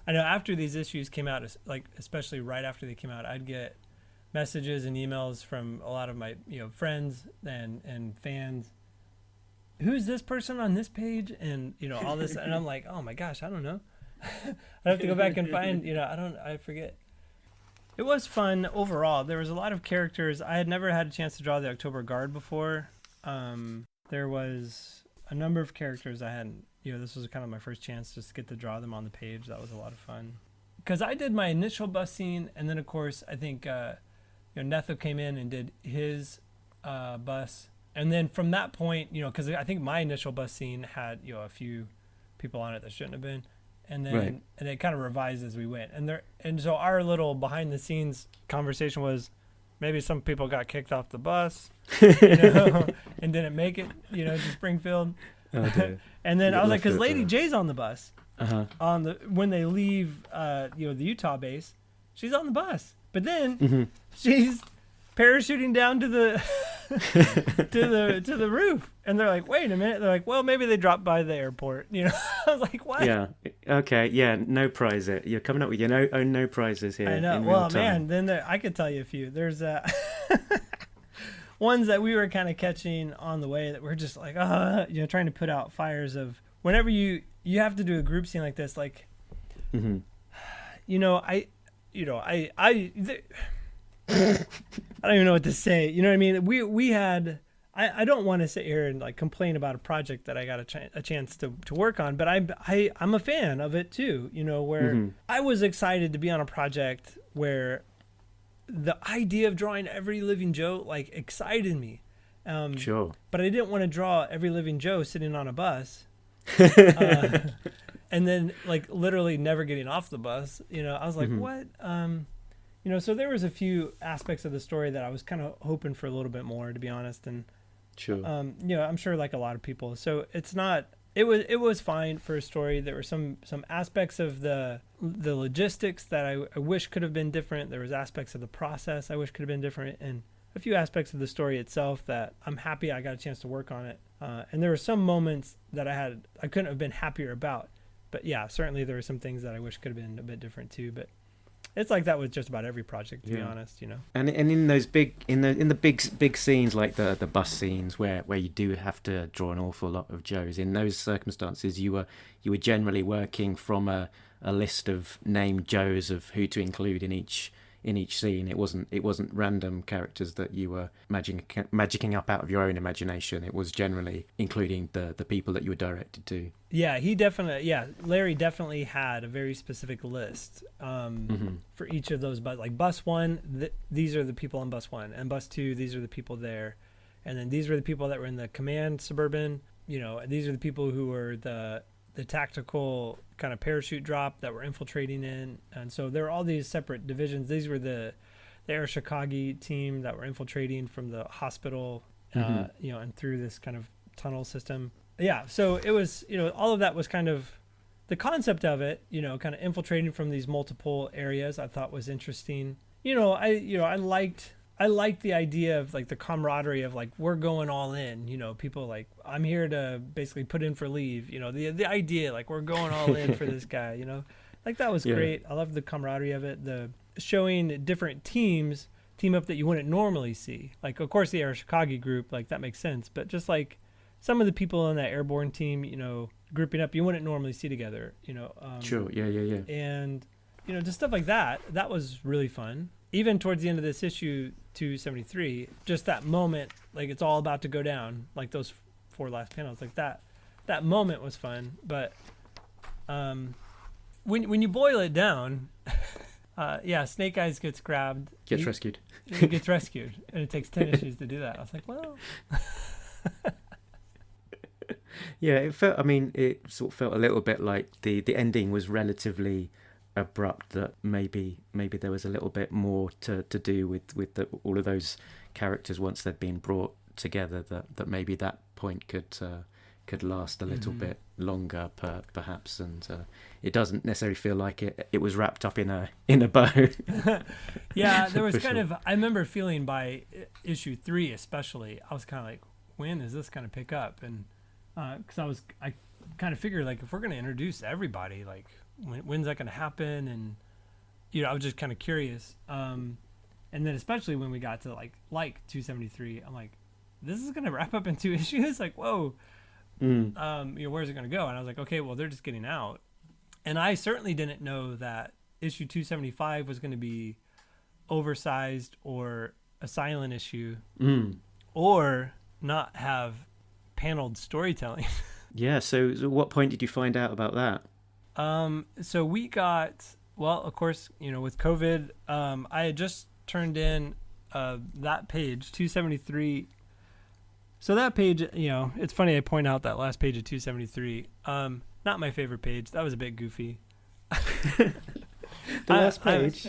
I know after these issues came out, like especially right after they came out, I'd get messages and emails from a lot of my friends and fans. Who's this person on this page? And all this, and I'm like, oh my gosh, I don't know. I have to go back and find. I forget. It was fun overall. There was a lot of characters. I had never had a chance to draw the October Guard before. There was a number of characters I hadn't. This was kind of my first chance just to get to draw them on the page. That was a lot of fun. Because I did my initial bus scene, and then of course I think Netho came in and did his bus, and then from that point, because I think my initial bus scene had a few people on it that shouldn't have been, and then Right. and it kind of revised as we went, and so our little behind the scenes conversation was maybe some people got kicked off the bus, and didn't make it, to Springfield, Oh, dear. and then You I was like, left because it, Lady J's on the bus. Uh-huh. When they leave the Utah base, she's on the bus, but then Mhm. she's parachuting down to the to the roof, and they're like, wait a minute, they're like, well, maybe they dropped by the airport. I was like, what? Yeah. Okay. Yeah. No prize. You're coming up with your own no prizes here. I know. in real Well, time. man, then I could tell you a few. There's ones that we were kind of catching on the way that we're just like, trying to put out fires of whenever you have to do a group scene like this, like, Mhm. I don't even know what to say. You know what I mean? We had. I don't want to sit here and like complain about a project that I got a chance to work on, but I'm a fan of it too. Where Mhm. I was excited to be on a project where the idea of drawing every living Joe like excited me. Sure. But I didn't want to draw every living Joe sitting on a bus. And then like literally never getting off the bus. I was like, Mhm. what? So there was a few aspects of the story that I was kind of hoping for a little bit more, to be honest. And Sure. I'm sure like a lot of people. So it's not. It was fine for a story. There were some aspects of the logistics that I wish could have been different. There was aspects of the process I wish could have been different, and a few aspects of the story itself that I'm happy I got a chance to work on it. And there were some moments that I couldn't have been happier about. But yeah, certainly there were some things that I wish could have been a bit different too. But it's like that with just about every project, to be honest. And in those in the big scenes like the bus scenes where you do have to draw an awful lot of Joes, in those circumstances you were generally working from a list of named Joes of who to include in each scene. It wasn't random characters that you were magicking up out of your own imagination. It was generally including the people that you were directed to. Yeah, Larry definitely had a very specific list for each of those. But like bus one, these are the people on bus one, and bus two, these are the people there, and then these were the people that were in the command suburban. These are the people who were the tactical kind of parachute drop that were infiltrating in, and so there were all these separate divisions. These were the Air Chicago team that were infiltrating from the hospital, and through this kind of tunnel system. Yeah, so it was, all of that was kind of the concept of it, kind of infiltrating from these multiple areas. I thought was interesting. I liked the idea of like the camaraderie of like we're going all in. People like I'm here to basically put in for leave. The idea like we're going all in for this guy. Like that was great. I loved the camaraderie of it. The showing different teams team up that you wouldn't normally see. Like of course the Air Chicago group, like that makes sense, but just like some of the people on that airborne team, grouping up you wouldn't normally see together. Sure. Yeah. And just stuff like that. That was really fun. Even towards the end of this issue 273, just that moment, like it's all about to go down, like those 4 last panels, like that moment was fun. But when you boil it down, Snake Eyes gets grabbed, Gets rescued. He gets rescued, and it takes 10 issues to do that. I was like, well. Yeah, it sort of felt a little bit like the ending was relatively abrupt, that maybe there was a little bit more to do with all of those characters once they'd been brought together, that maybe that point could last a little bit longer perhaps, and it doesn't necessarily feel like it was wrapped up in a bow. Yeah, there was kind of, I remember feeling by issue 3 especially, I was kind of like, when is this going to pick up? And because I kind of figured, like, if we're going to introduce everybody, like, when's that going to happen? And I was just kind of curious. And then especially when we got to like 273, I'm like, this is going to wrap up in 2 issues. Like, whoa. Where's it going to go? And I was like, okay, well, they're just getting out. And I certainly didn't know that issue 275 was going to be oversized or a silent issue, or not have paneled storytelling. Yeah. So at what point did you find out about that? So we got, well, of course, with COVID, I had just turned in that page 273. So that page, it's funny I point out that last page of 273. Not my favorite page. That was a bit goofy. The last page.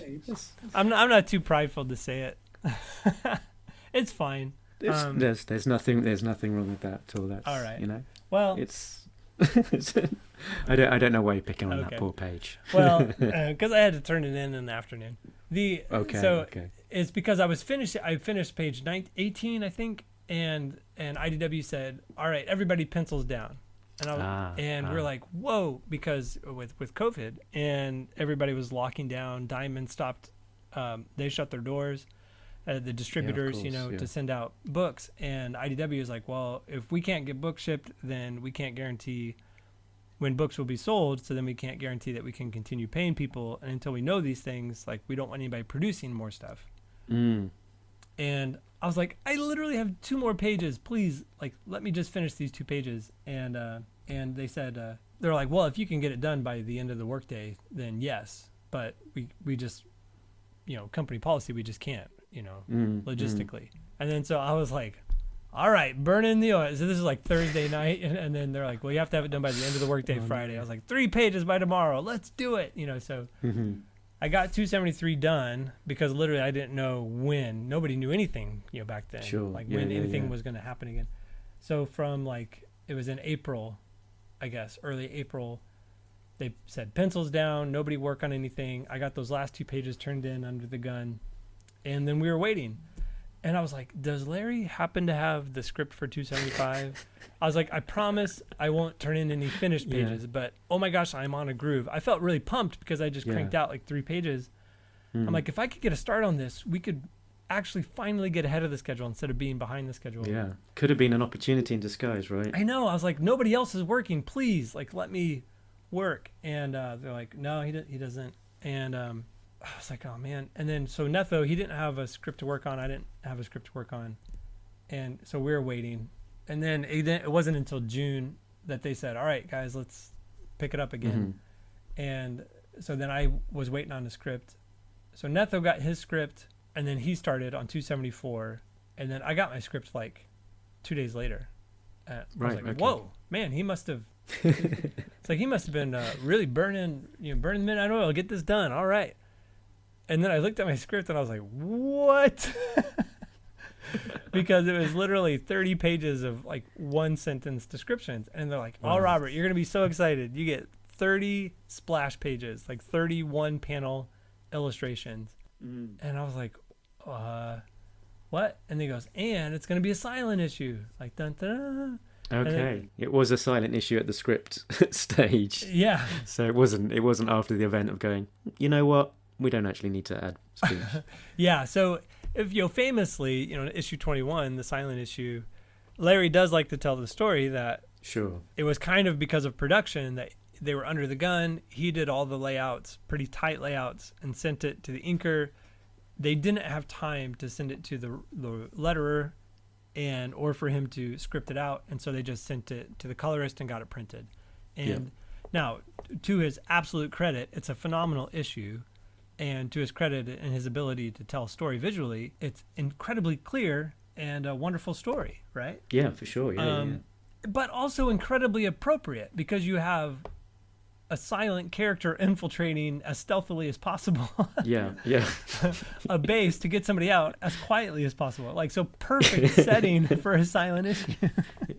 I'm not too prideful to say it. It's fine. There's nothing wrong with that at all. That's all right. Well, it's I don't know why you're picking on that poor page. Well, because I had to turn it in the afternoon. It's because I finished page 18, I think, and IDW said, all right, everybody pencils down. And we're like, whoa, because with COVID and everybody was locking down, Diamond stopped, they shut their doors, the distributors, to send out books. And IDW is like, well, if we can't get books shipped, then we can't guarantee when books will be sold. So then we can't guarantee that we can continue paying people. And until we know these things, like, we don't want anybody producing more stuff. And I was like, I literally have 2 more pages. Please, like, let me just finish these 2 pages. And they said, they're like, well, if you can get it done by the end of the workday, then yes. But we just, company policy, we just can't, logistically. And then so I was like, all right, burn in the oil. So this is like Thursday night. And then they're like, well, you have to have it done by the end of the workday Friday. I was like, 3 pages by tomorrow. Let's do it. So I got 273 done because literally I didn't know when. Nobody knew anything, back then. Sure. Like when anything was going to happen again. So from it was in April, I guess, early April, they said pencils down, nobody work on anything. I got those last 2 pages turned in under the gun, and then we were waiting. And I was like, does Larry happen to have the script for 275? I was like, I promise I won't turn in any finished pages, but oh my gosh, I'm on a groove. I felt really pumped because I just cranked out like 3 pages. I'm like, if I could get a start on this, we could actually finally get ahead of the schedule instead of being behind the schedule. Yeah. Could have been an opportunity in disguise, right? I know. I was like, nobody else is working. Please, like, let me work. And they're like, no, he doesn't. And I was like, oh man. And then so Netho, he didn't have a script to work on. I didn't have a script to work on. And so we were waiting. And then it wasn't until June that they said, all right, guys, let's pick it up again. And so then I was waiting on the script. So Netho got his script, and then he started on 274. And then I got my script like 2 days later. I was like, whoa, man, he must have. It's like he must have been really burning the midnight oil. Get this done. All right. And then I looked at my script and I was like, what? Because it was literally 30 pages of like 1-sentence descriptions. And they're like, oh, Robert, you're going to be so excited. You get 30 splash pages, like 31 panel illustrations. And I was like, what? And he goes, and it's going to be a silent issue. Like, dun, dun, dun. Okay. It was a silent issue at the script stage. Yeah. So it wasn't after the event of going, you know what? We don't actually need to add speech. Yeah. So if famously, issue 21, the silent issue, Larry does like to tell the story that sure, it was kind of because of production that they were under the gun. He did all the layouts, pretty tight layouts, and sent it to the inker. They didn't have time to send it to the letterer or for him to script it out, and so they just sent it to the colorist and got it printed. And now, to his absolute credit, it's a phenomenal issue, and to his credit and his ability to tell a story visually, it's incredibly clear and a wonderful story, right? Yeah, for sure. Yeah. But also incredibly appropriate, because you have a silent character infiltrating as stealthily as possible Yeah. a base to get somebody out as quietly as possible. Like, so perfect setting for a silent issue.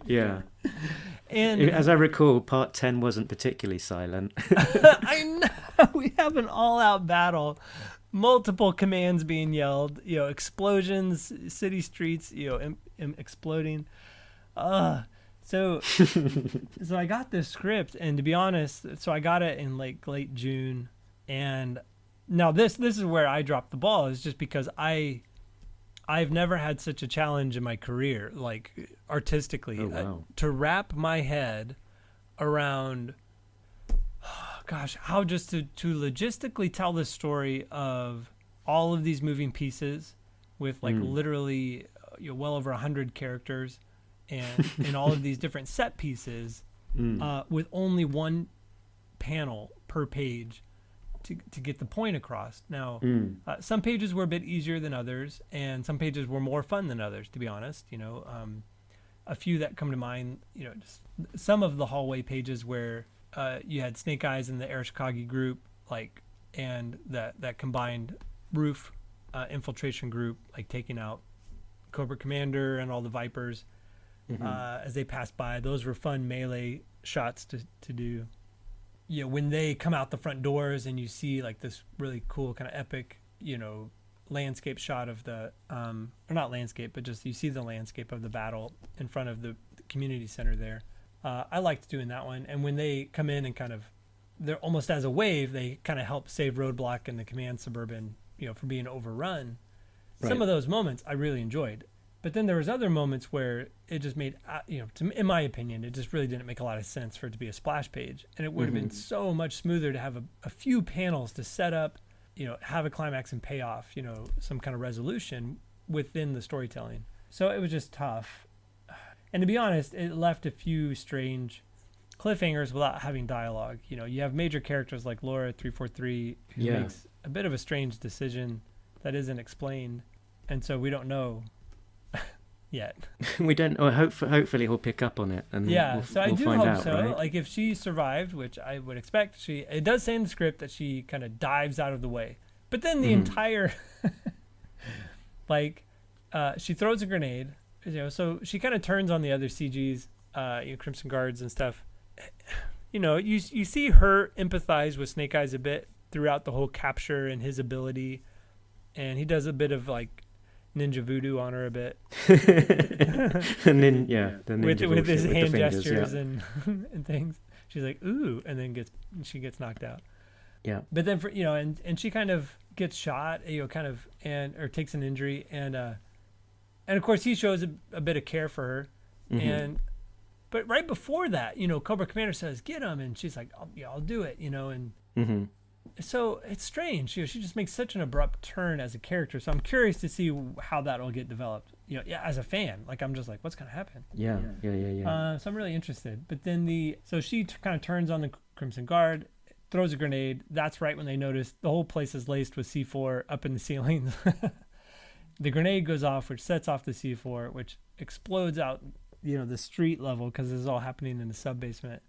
Yeah. And as I recall, part 10 wasn't particularly silent. I know, we have an all-out battle, multiple commands being yelled, explosions, city streets, exploding. So I got this script, and to be honest, so I got it in like late June, and now this is where I dropped the ball, is just because I've never had such a challenge in my career, like artistically, to wrap my head around, how just to logistically tell this story of all of these moving pieces with like literally well over 100 characters. And in all of these different set pieces, with only one panel per page to get the point across. Now, some pages were a bit easier than others, and some pages were more fun than others, to be honest. A few that come to mind, just some of the hallway pages where you had Snake Eyes and the Arashikage group, and that combined roof infiltration group, taking out Cobra Commander and all the Vipers. As they pass by. Those were fun melee shots to do. When they come out the front doors and you see this really cool kind of epic, landscape shot of the, or not landscape, but just you see the landscape of the battle in front of the community center there. I liked doing that one. And when they come in and they're almost as a wave, they kind of help save Roadblock and the Command Suburban, from being overrun. Right. Some of those moments I really enjoyed. But then there was other moments where it just made, in my opinion, it just really didn't make a lot of sense for it to be a splash page. And it would have been so much smoother to have a few panels to set up, have a climax and payoff, some kind of resolution within the storytelling. So it was just tough. And to be honest, it left a few strange cliffhangers without having dialogue. You have major characters like Laura 343 who makes a bit of a strange decision that isn't explained. And so we don't know yet. We don't know. Hopefully he'll pick up on it, and so I do find hope out, so. Right? If she survived, which I would expect, it does say in the script that she kind of dives out of the way, but then the entire she throws a grenade, so she kind of turns on the other CGs, Crimson Guards and stuff. You see her empathize with Snake Eyes a bit throughout the whole capture and his ability, and he does a bit of ninja voodoo on her a bit. And then the ninja with his hand fingers, gestures and things. She's like, ooh, and then she gets knocked out. Yeah. But then and she kind of gets shot, or takes an injury, and of course he shows a bit of care for her. But right before that, Cobra Commander says, get him, and she's like, I'll do it, and so it's strange. She just makes such an abrupt turn as a character. So I'm curious to see how that will get developed. As a fan, I'm just like, what's gonna happen? Yeah. So I'm really interested. But then so she kind of turns on the Crimson Guard, throws a grenade. That's right when they notice the whole place is laced with C4 up in the ceilings. The grenade goes off, which sets off the C4, which explodes out, the street level, because this is all happening in the sub basement.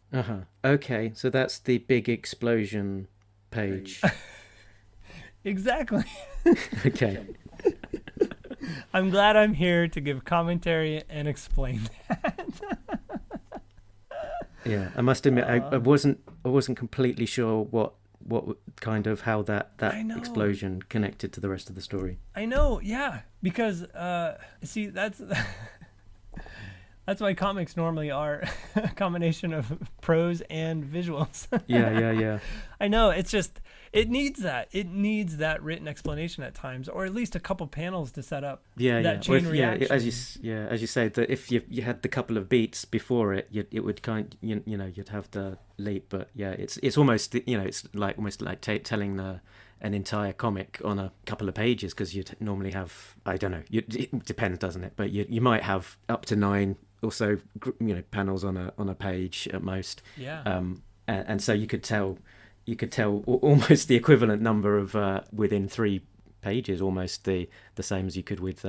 Okay, so that's the big explosion page. Exactly. Okay. I'm glad I'm here to give commentary and explain that. Yeah, I must admit, I wasn't completely sure what kind of how that explosion connected to the rest of the story. I know, yeah, because see, that's why comics normally are a combination of prose and visuals. Yeah. I know, it's it needs that. It needs that written explanation at times, or at least a couple panels to set up Yeah, that chain reaction. as you say, that if you had the couple of beats before it, it would you'd have the leap. But yeah, it's almost it's like almost like telling an entire comic on a couple of pages, because you'd normally have, I don't know, it depends, doesn't it? But you might have up to 9 or so panels on a page at most. Yeah. And so you could tell almost the equivalent number of within 3 pages, almost the same as you could with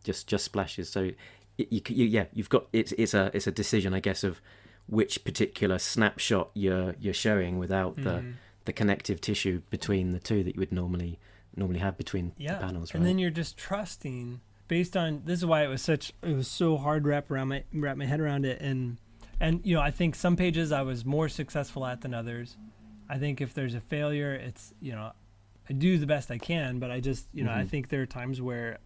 just splashes. So you've got it's a decision, I guess, of which particular snapshot you're showing without the connective tissue between the two that you would normally have between the panels, right? And then you're just trusting based on, this is why it was so hard to wrap my head around it. And I think some pages I was more successful at than others. I think if there's a failure, it's, I do the best I can, but I just, I think there are times where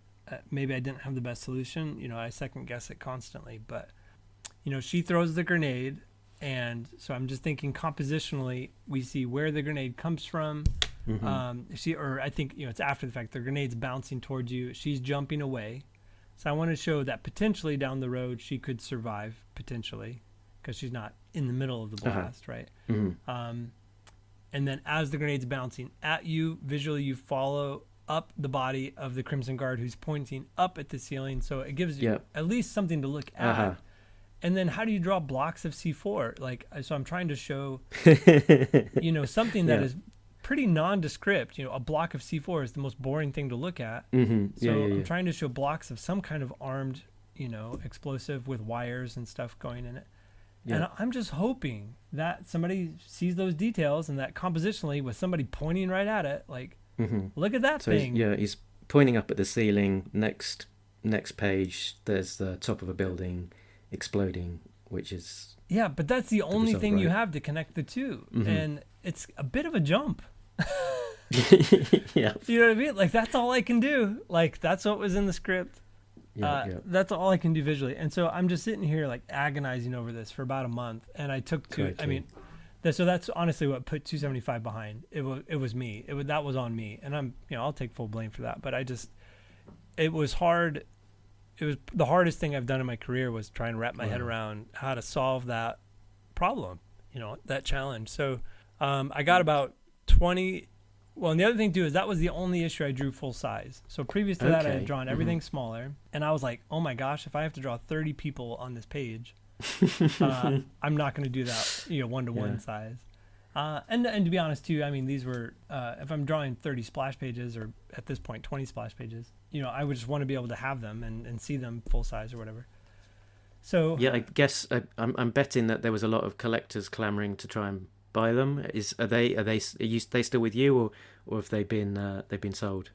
maybe I didn't have the best solution. I second guess it constantly, but she throws the grenade. And so I'm just thinking compositionally, we see where the grenade comes from. I think, it's after the fact, the grenade's bouncing towards you. She's jumping away. So I want to show that potentially down the road, she could survive potentially, because she's not in the middle of the blast, right? And then as the grenade's bouncing at you, visually you follow up the body of the Crimson Guard, who's pointing up at the ceiling. So it gives you at least something to look at. And then how do you draw blocks of C4? So I'm trying to show, something that is pretty nondescript. A block of C4 is the most boring thing to look at. I'm trying to show blocks of some kind of armed, explosive with wires and stuff going in it. And I'm just hoping that somebody sees those details, and that compositionally, with somebody pointing right at it, look at that thing. He's pointing up at the ceiling. Next page, there's the top of a building exploding, which is but that's the only thing you have to connect the two, and it's a bit of a jump. You know what I mean? That's all I can do. That's what was in the script. That's all I can do visually. And so I'm just sitting here agonizing over this for about a month, and I took so that's honestly what put 275 behind. It was me. That was on me, and I'm I'll take full blame for that. But it was hard. It was the hardest thing I've done in my career, was trying to wrap my head around how to solve that problem, that challenge. So I got about 20. Well, and the other thing too is that was the only issue I drew full size. So previous to that, I had drawn everything smaller, and I was like, oh my gosh, if I have to draw 30 people on this page, I'm not going to do that, 1-to-1 size. And to be honest too, I mean, these were, if I'm drawing 30 splash pages, or at this point 20 splash pages, I would just want to be able to have them and see them full size or whatever. So I guess I'm betting that there was a lot of collectors clamoring to try and buy them. Are they still with you, or have they've been sold?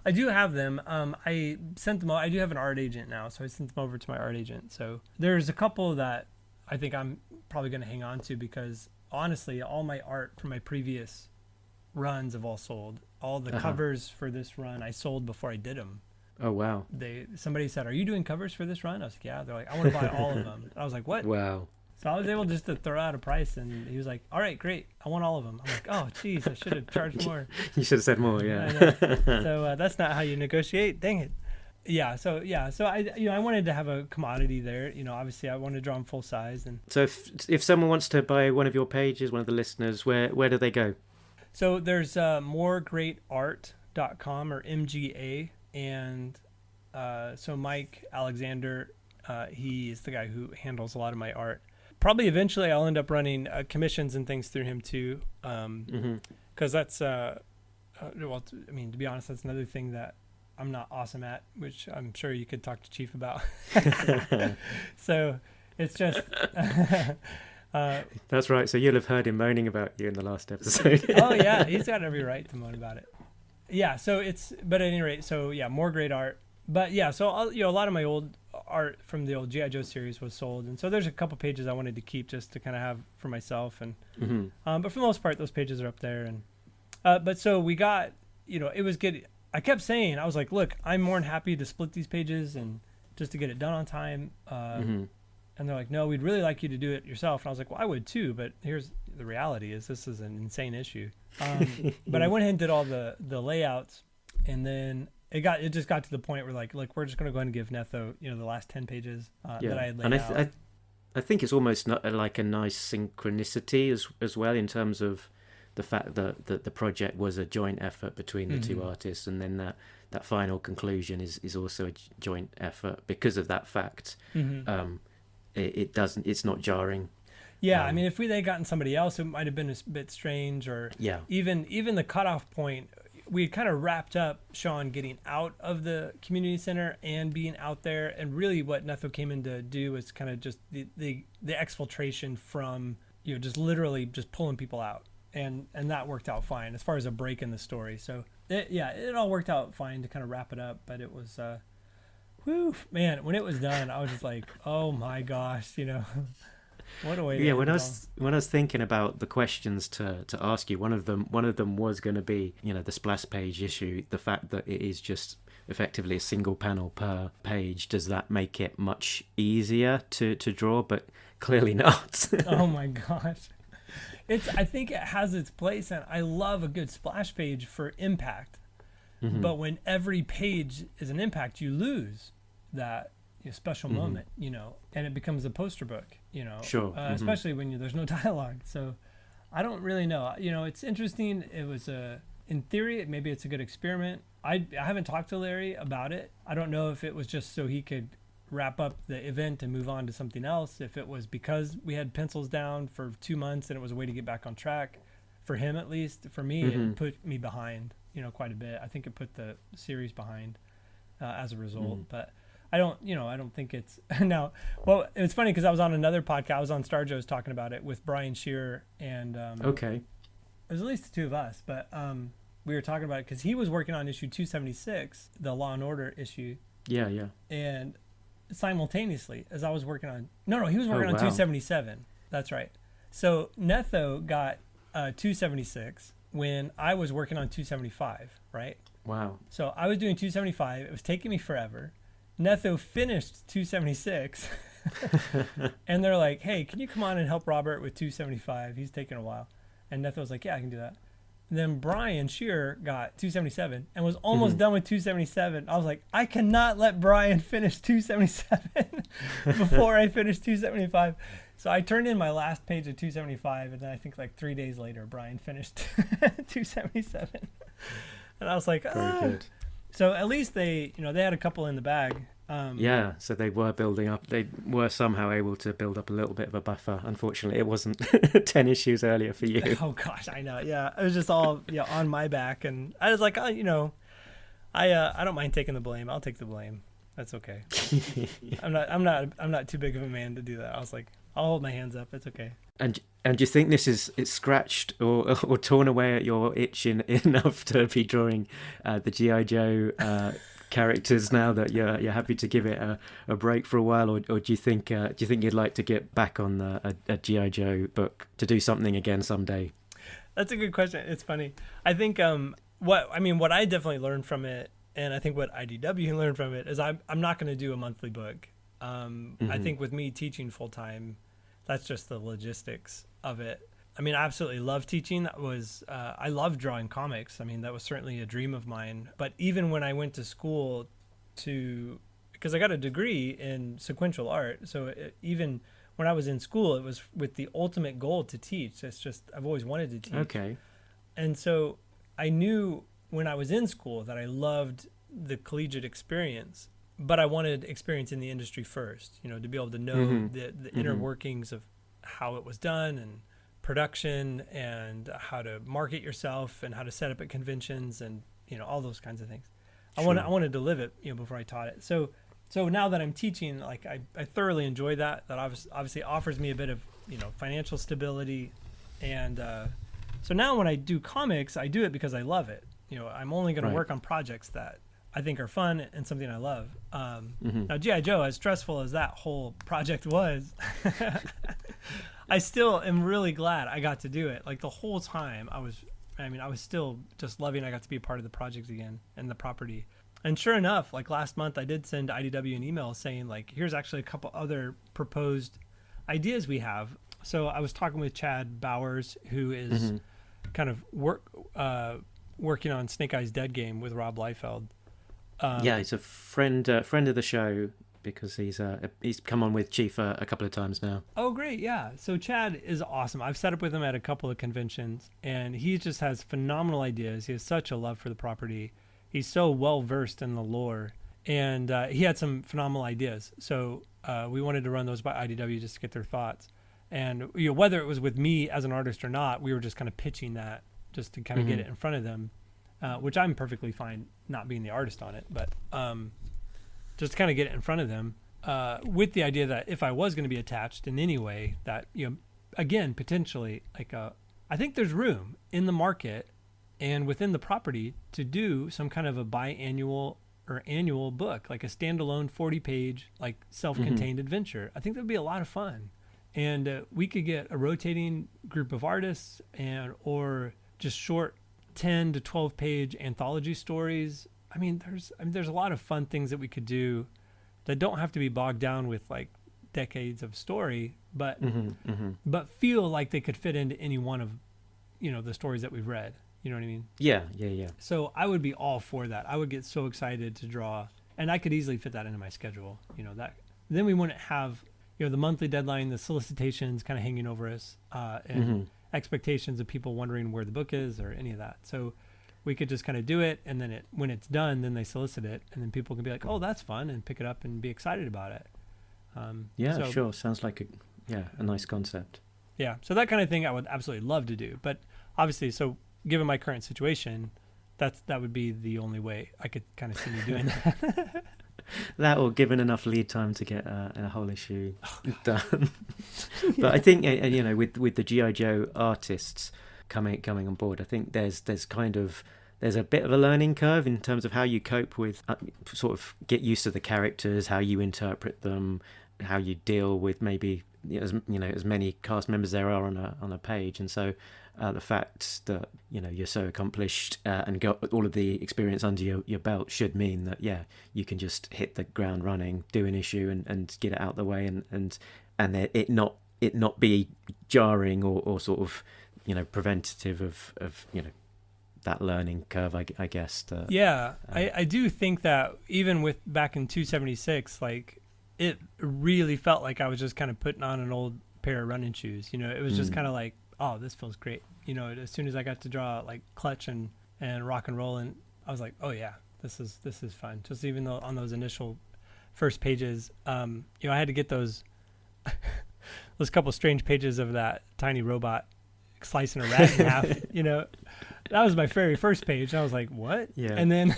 I do have them. I sent them. I do have an art agent now, so I sent them over to my art agent. So there's a couple that I think I'm probably going to hang on to, because honestly, all my art from my previous runs have all sold. All the covers for this run I sold before I did them. Oh wow! Somebody said, "Are you doing covers for this run?" I was like, "Yeah." They're like, "I want to buy all of them." I was like, "What?" Wow! So I was able just to throw out a price, and he was like, "All right, great. I want all of them." I'm like, "Oh, geez, I should have charged more." You should have said more, yeah. I know. So that's not how you negotiate. Dang it. So I wanted to have a commodity there. Obviously I wanted to draw them full size. And so if someone wants to buy one of your pages, one of the listeners, where do they go? So there's moregreatart.com or MGA, and so Mike Alexander, he is the guy who handles a lot of my art. Probably eventually I'll end up running commissions and things through him too, because that's to be honest, that's another thing that I'm not awesome at, which I'm sure you could talk to Chief about. So it's just that's right. So you'll have heard him moaning about you in the last episode. Oh yeah, he's got every right to moan about it. Yeah, so but at any rate, so yeah, more great art. But yeah, so a lot of my old art from the old G.I. Joe series was sold, and so there's a couple pages I wanted to keep just to kind of have for myself, and but for the most part, those pages are up there. And but so we got, it was good. I kept saying, I was like, look, I'm more than happy to split these pages and just to get it done on time. And they're like, no, we'd really like you to do it yourself. And I was like, well, I would too, but here's the reality is this is an insane issue. But I went ahead and did all the layouts, and then it just got to the point where like we're just going to go ahead and give Netho, the last 10 pages that I had laid out. I think it's almost not like a nice synchronicity as well, in terms of the fact that the project was a joint effort between the two artists, and then that final conclusion is also a joint effort because of that fact. It's not jarring. Yeah, I mean, if they had gotten somebody else, it might have been a bit strange, or even the cutoff point. We had kind of wrapped up Sean getting out of the community center and being out there, and really what Netho came in to do was kind of just the exfiltration from just literally just pulling people out, and that worked out fine as far as a break in the story. So it all worked out fine to kind of wrap it up, but it was whew, man, when it was done, I was just like, oh my gosh, what a way to when I was thinking about the questions to ask you, one of them was going to be the splash page issue, the fact that it is just effectively a single panel per page. Does that make it much easier to draw? But clearly not. Oh my gosh, I think it has its place, and I love a good splash page for impact. But when every page is an impact, you lose that special moment, and it becomes a poster book, Sure. Especially when there's no dialogue. So I don't really know. It's interesting. It was in theory, maybe it's a good experiment. I haven't talked to Larry about it. I don't know if it was just so he could wrap up the event and move on to something else, if it was because we had pencils down for 2 months and it was a way to get back on track. For him, at least. For me, it put me behind, quite a bit. I think it put the series behind as a result. But I don't think it's now. Well, it's funny because I was on another podcast. I was on Star Joe's talking about it with Brian Shearer, and okay, it was at least the two of us. But we were talking about it because he was working on issue 276, the Law and Order issue. Yeah. And simultaneously, as I was working on, he was working on 277. That's right. So Netho got 276 when I was working on 275. Right. Wow. So I was doing 275. It was taking me forever. Netho finished 276 and they're like, hey, can you come on and help Robert with 275? He's taking a while. And Netho was like, yeah, I can do that. And then Brian Shearer got 277 and was almost done with 277. I was like, I cannot let Brian finish 277 before I finish 275. So I turned in my last page of 275, and then I think like 3 days later, Brian finished 277. And I was like, Very good. So at least they had a couple in the bag. So they were building up. They were somehow able to build up a little bit of a buffer. Unfortunately, it wasn't 10 issues earlier for you. Oh gosh, I know. Yeah, it was just all on my back, and I was like, I don't mind taking the blame. I'll take the blame. That's okay. I'm not too big of a man to do that. I was like, I'll hold my hands up. It's okay. And do you think this is scratched or torn away at your itch enough to be drawing the G.I. Joe characters now that you're happy to give it a break for a while, or do you think you'd like to get back on a G.I. Joe book to do something again someday? That's a good question. It's funny. I think what I definitely learned from it, and I think what IDW learned from it, is I'm not going to do a monthly book. I think with me teaching full time, that's just the logistics of it. I mean, I absolutely love teaching. That was I love drawing comics. I mean, that was certainly a dream of mine. But even when I went to school because I got a degree in sequential art, so even when I was in school, it was with the ultimate goal to teach. It's just I've always wanted to teach. Okay. And so I knew when I was in school that I loved the collegiate experience, but I wanted experience in the industry first, to be able to know the inner workings of how it was done and production and how to market yourself and how to set up at conventions and, all those kinds of things. Sure. I wanted to live it, before I taught it. So now that I'm teaching, like I thoroughly enjoy that obviously offers me a bit of, financial stability. And so now when I do comics, I do it because I love it. I'm only going to work on projects that I think are fun and something I love. Now, G.I. Joe, as stressful as that whole project was, I still am really glad I got to do it. Like the whole time I was still just loving I got to be a part of the project again and the property. And sure enough, like last month I did send IDW an email saying like, here's actually a couple other proposed ideas we have. So I was talking with Chad Bowers, who is kind of working on Snake Eyes Dead Game with Rob Liefeld. Yeah, he's a friend of the show because he's come on with Chief a couple of times now. Oh, great. Yeah. So Chad is awesome. I've set up with him at a couple of conventions, and he just has phenomenal ideas. He has such a love for the property. He's so well versed in the lore, and he had some phenomenal ideas. So we wanted to run those by IDW just to get their thoughts. And whether it was with me as an artist or not, we were just kind of pitching that just to kind of get it in front of them, which I'm perfectly fine not being the artist on it, but just to kind of get it in front of them with the idea that if I was going to be attached in any way, that, again, potentially, like I think there's room in the market and within the property to do some kind of a biannual or annual book, like a standalone 40-page, like self-contained adventure. I think that'd be a lot of fun. And we could get a rotating group of artists or just short 10 to 12 page anthology stories. I mean, there's a lot of fun things that we could do that don't have to be bogged down with like decades of story, but feel like they could fit into any one of, the stories that we've read. You know what I mean? Yeah. So I would be all for that. I would get so excited to draw, and I could easily fit that into my schedule. That then we wouldn't have the monthly deadline, the solicitations kind of hanging over us, and expectations of people wondering where the book is or any of that. So we could just kind of do it, and then when it's done, then they solicit it, and then people can be like, "Oh, that's fun," and pick it up and be excited about it. Sure. Sounds like a nice concept. Yeah. So that kind of thing I would absolutely love to do, but obviously, so given my current situation, that would be the only way I could kind of see me doing that. That, or given enough lead time to get a whole issue done. But I think with the G.I. Joe artists coming on board, I think there's a bit of a learning curve in terms of how you cope with sort of get used to the characters, how you interpret them, how you deal with maybe as many cast members there are on a page. And so the fact that you're so accomplished and got all of the experience under your belt should mean that you can just hit the ground running, do an issue and get it out the way, and it not be jarring or sort of preventative of that learning curve, I guess. I do think that even with back in 276, like it really felt like I was just kind of putting on an old pair of running shoes. It was just kind of like, oh, this feels great. As soon as I got to draw like Clutch and Rock and Roll, and I was like, oh yeah, this is fun. Just even though on those initial first pages, I had to get those couple strange pages of that tiny robot slicing a rat in half. That was my very first page. And I was like, what? Yeah. And then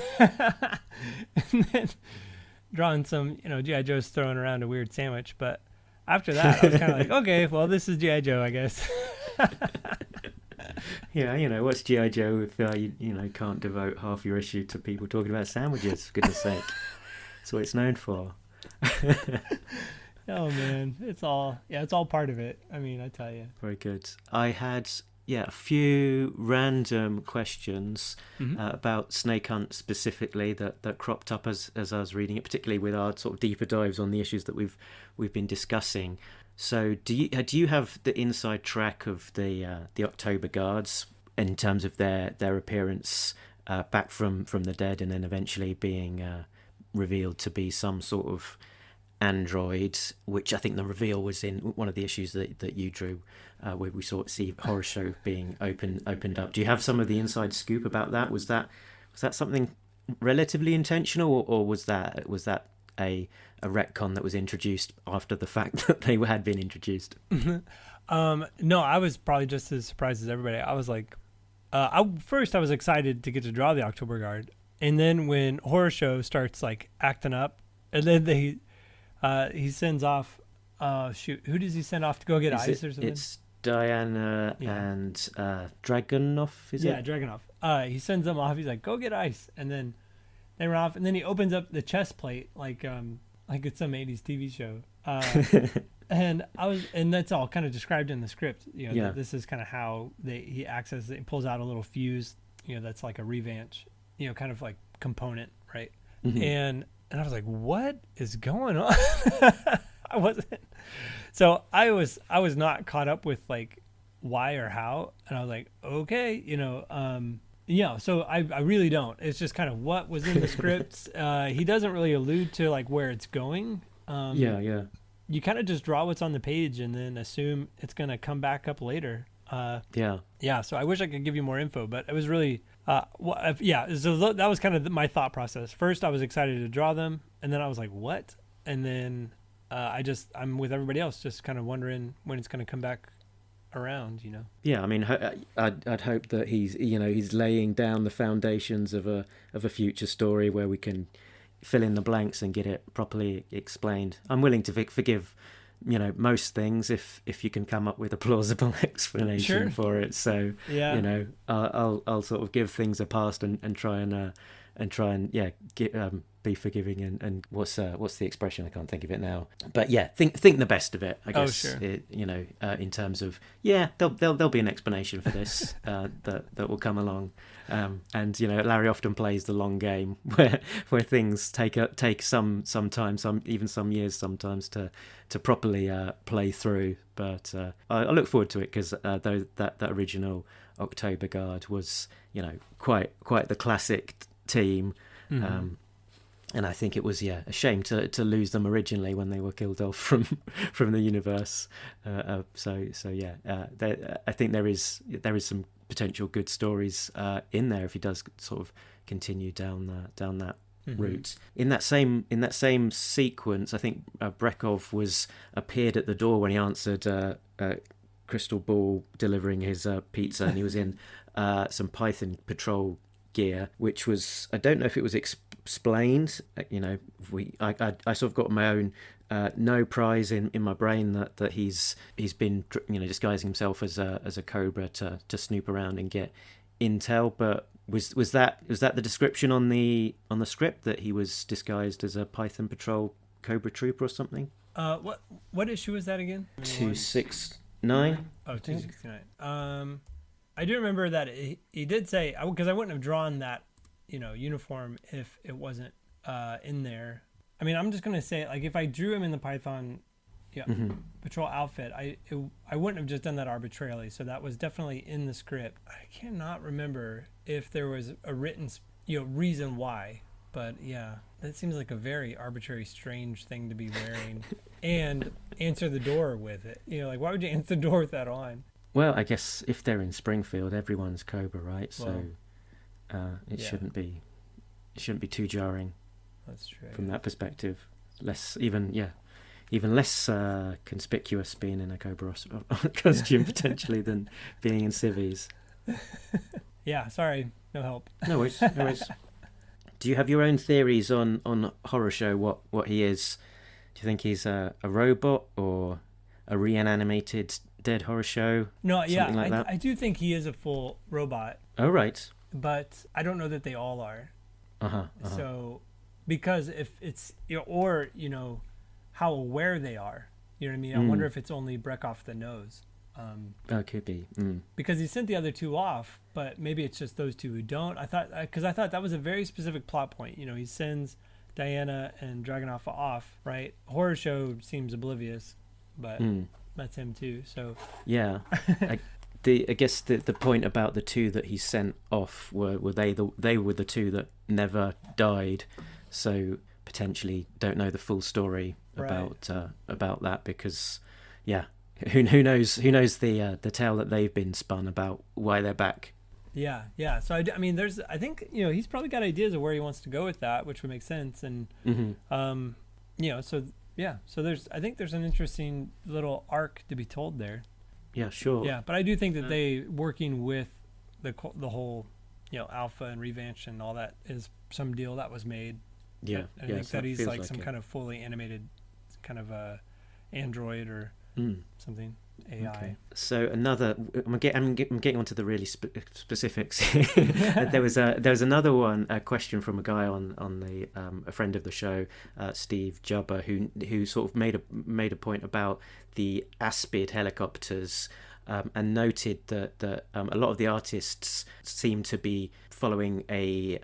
drawing some, G.I. Joe's throwing around a weird sandwich. But after that, I was kind of like, okay, well, this is G.I. Joe, I guess. Yeah, what's G.I. Joe if you can't devote half your issue to people talking about sandwiches, for goodness sake. That's what it's known for. Oh man, it's all part of it. I mean, I tell you. Very good. I had a few random questions about Snake Hunt specifically that cropped up as I was reading it, particularly with our sort of deeper dives on the issues that we've been discussing. So do you have the inside track of the October Guards in terms of their appearance back from the dead and then eventually being revealed to be some sort of android, which I think the reveal was in one of the issues that you drew, where we see Horror Show being opened up. Do you have some of the inside scoop about that? Was that something relatively intentional, or was that a retcon that was introduced after the fact that they had been introduced? No, I was probably just as surprised as everybody. I was like, first I was excited to get to draw the October Guard, and then when Horror Show starts like acting up, and then he sends off, who does he send off to go get ice or something? It's Diana and Dragunov, is it? Yeah, Dragunov. He sends them off. He's like, go get ice, and then they run off, and then he opens up the chest plate like it's some 80s TV show. And that's all kind of described in the script. That this is kind of how he accesses it. He pulls out a little fuse, that's like a revanch, kind of like component, right? Mm-hmm. And I was like, what is going on? I wasn't. So I was not caught up with like why or how, and I was like, okay, so I really don't. It's just kind of what was in the script. He doesn't really allude to like where it's going. Yeah. You kind of just draw what's on the page and then assume it's going to come back up later. Yeah. So I wish I could give you more info, but it was really, So that was kind of my thought process. First, I was excited to draw them, and then I was like, what? And then I'm with everybody else, just kind of wondering when it's going to come back around, Yeah, I mean, I'd hope that he's laying down the foundations of a future story where we can fill in the blanks and get it properly explained. I'm willing to forgive, most things if you can come up with a plausible explanation for it. So yeah, I'll sort of give things a pass and try and be forgiving and what's the expression? I can't think of it now. But yeah, think the best of it. I guess sure. In terms of there'll be an explanation for this that will come along. And Larry often plays the long game where things take some time, even some years sometimes to properly play through. But I look forward to it because though that original October Guard was quite the classic team. Mm-hmm. And I think it was a shame to lose them originally when they were killed off from the universe. I think there is some potential good stories in there if he does sort of continue down that mm-hmm. route. In that same sequence, I think Brekov appeared at the door when he answered Crystal Ball delivering his pizza, and he was in some Python patrol gear, which was, I don't know if it was explained. I sort of got my own no prize in my brain that he's been disguising himself as a cobra to snoop around and get intel. But was that the description on the script, that he was disguised as a Python patrol cobra trooper or something? What issue was that again? 269. Oh, 269. I do remember that he did say, because I wouldn't have drawn that, uniform if it wasn't in there. I mean, I'm just gonna say, like, if I drew him in the Python, Mm-hmm. patrol outfit, I wouldn't have just done that arbitrarily. So that was definitely in the script. I cannot remember if there was a written, reason why. But yeah, that seems like a very arbitrary, strange thing to be wearing and answer the door with it. Like, why would you answer the door with that on? Well, I guess if they're in Springfield, everyone's Cobra, right? So it shouldn't be too jarring. That's true. From that perspective, even less conspicuous being in a Cobra costume potentially than being in civvies. Yeah, sorry, no help. No worries. Do you have your own theories on Horror Show? What he is? Do you think he's a robot or a reanimated dead Horror Show? No, yeah, like that? I do think he is a full robot. Oh, right. But I don't know that they all are. Uh-huh. So, because if it's, or, how aware they are, you know what I mean? I wonder if it's only Brekov that knows. Could be. Because he sent the other two off, but maybe it's just those two who don't. I thought that was a very specific plot point. He sends Diana and Dragunov off, right? Horror Show seems oblivious, but that's him too. So yeah, I guess the point about the two that he sent off were they were the two that never died, so potentially don't know the full story about that, because who knows the tale that they've been spun about why they're back. Yeah. So I mean, I think he's probably got ideas of where he wants to go with that, which would make sense, and so I think there's an interesting little arc to be told there. Yeah, sure. Yeah, but I do think that they working with the whole Alpha and Revanche and all that is some deal that was made. Yeah, I think that he's like some kind of fully animated kind of android or something, AI. Okay. So I'm getting onto the really specifics. There was another one, a question from a guy on the a friend of the show, Steve Jubber, who sort of made a point about the Aspid helicopters, and noted that a lot of the artists seem to be following a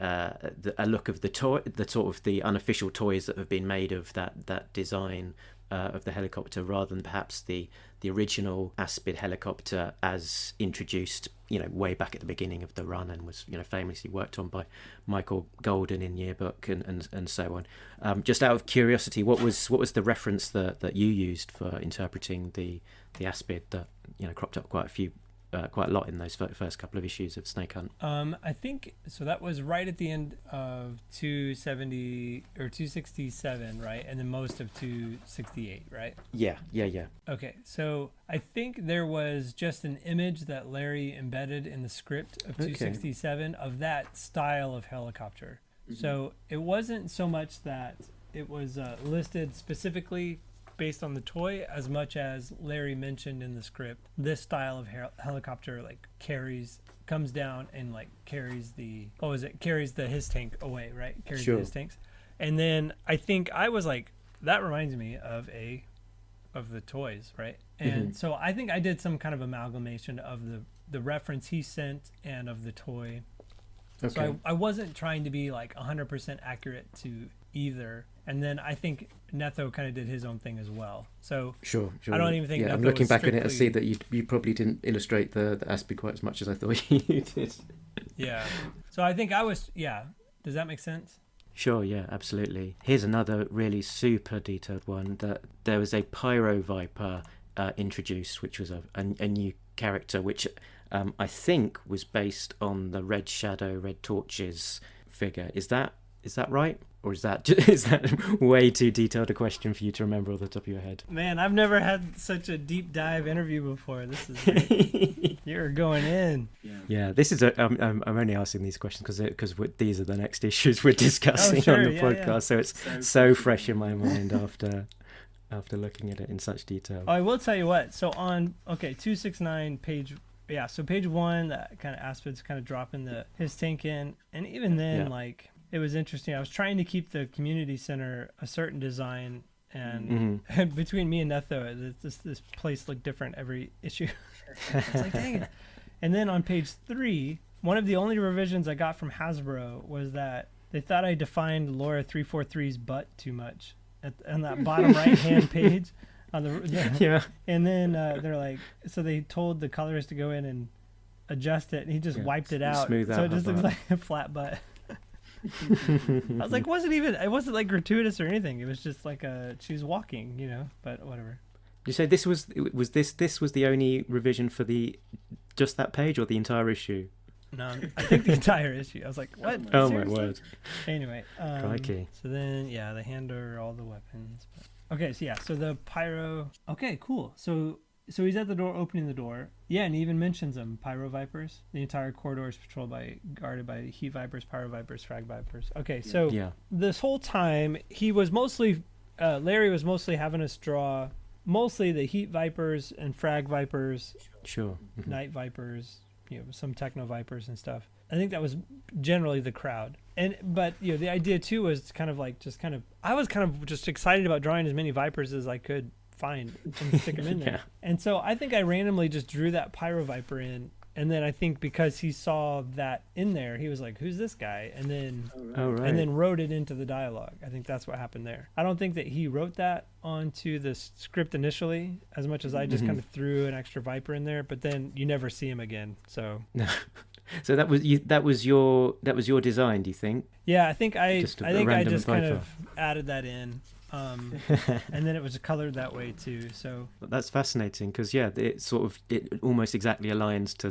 look of the toy, the sort of the unofficial toys that have been made of that design of the helicopter, rather than perhaps the original Aspid helicopter as introduced, way back at the beginning of the run, and was, famously worked on by Michael Golden in Yearbook and so on. Just out of curiosity, what was the reference that you used for interpreting the Aspid that cropped up quite a lot in those first couple of issues of Snake Hunt? I think so. That was right at the end of 270 or 267, right? And then most of 268, right? Yeah. Okay, so I think there was just an image that Larry embedded in the script of 267 of that style of helicopter. Mm-hmm. So it wasn't so much that it was listed specifically based on the toy, as much as Larry mentioned in the script, this style of helicopter comes down and carries the his tank away, right? Carries the his tanks. And then I think I was like, that reminds me of the toys, right? And so I think I did some kind of amalgamation of the reference he sent and of the toy. Okay. So I wasn't trying to be 100% accurate to either. And then I think Netho kind of did his own thing as well. So sure. I don't even think. Yeah, Netho I'm looking back at it. I see that you probably didn't illustrate the Aspid quite as much as I thought you did. Yeah. So I think I was. Yeah. Does that make sense? Sure. Yeah. Absolutely. Here's another really super detailed one. That there was a Pyro Viper introduced, which was a new character, which I think was based on the Red Shadow, Red Torches figure. Is that right? Or is that way too detailed a question for you to remember off the top of your head? Man, I've never had such a deep dive interview before. This is you're going in. Yeah, this is I'm only asking these questions because these are the next issues we're discussing on the podcast. Yeah. So it's so fresh in my mind after looking at it in such detail. Oh, I will tell you what. So on 269 page. Yeah, so page 1, that kind of Aspid's kind of dropping his tank in, and even then it was interesting. I was trying to keep the community center a certain design, and between me and Netho, this place looked different every issue. I was like, dang it. And then on page 3, one of the only revisions I got from Hasbro was that they thought I defined Laura 343's butt too much on that bottom right-hand page. And then they're like, so they told the colorist to go in and adjust it, and he just wiped it out, so it just looks like a flat butt. I was like, it wasn't gratuitous or anything. It was just she's walking, but whatever. Did you say this was the only revision for just that page or the entire issue? No, I think the entire issue. I was like, what? Oh seriously? My word. Anyway, crikey. So then, they hand over all the weapons. Okay, so the pyro. Okay, cool. So he's at the door, opening the door. Yeah, and he even mentions them, Pyro Vipers. The entire corridor is guarded by Heat Vipers, Pyro Vipers, Frag Vipers. Okay, so this whole time he was Larry was mostly having us draw mostly the Heat Vipers and Frag Vipers. Sure. Night Vipers, some Techno Vipers and stuff. I think that was generally the crowd. But the idea too was I was kind of just excited about drawing as many Vipers as I could find and stick them in there. And so I think I randomly just drew that Pyro Viper in, and then I think because he saw that in there, he was like, "Who's this guy?" And then and then wrote it into the dialogue. I think that's what happened there. I don't think that he wrote that onto the script initially, as much as I just kind of threw an extra Viper in there. But then you never see him again. So. So that was your design, do you think? Yeah, I think I just kind of added that in, and then it was colored that way too. So that's fascinating because it almost exactly aligns to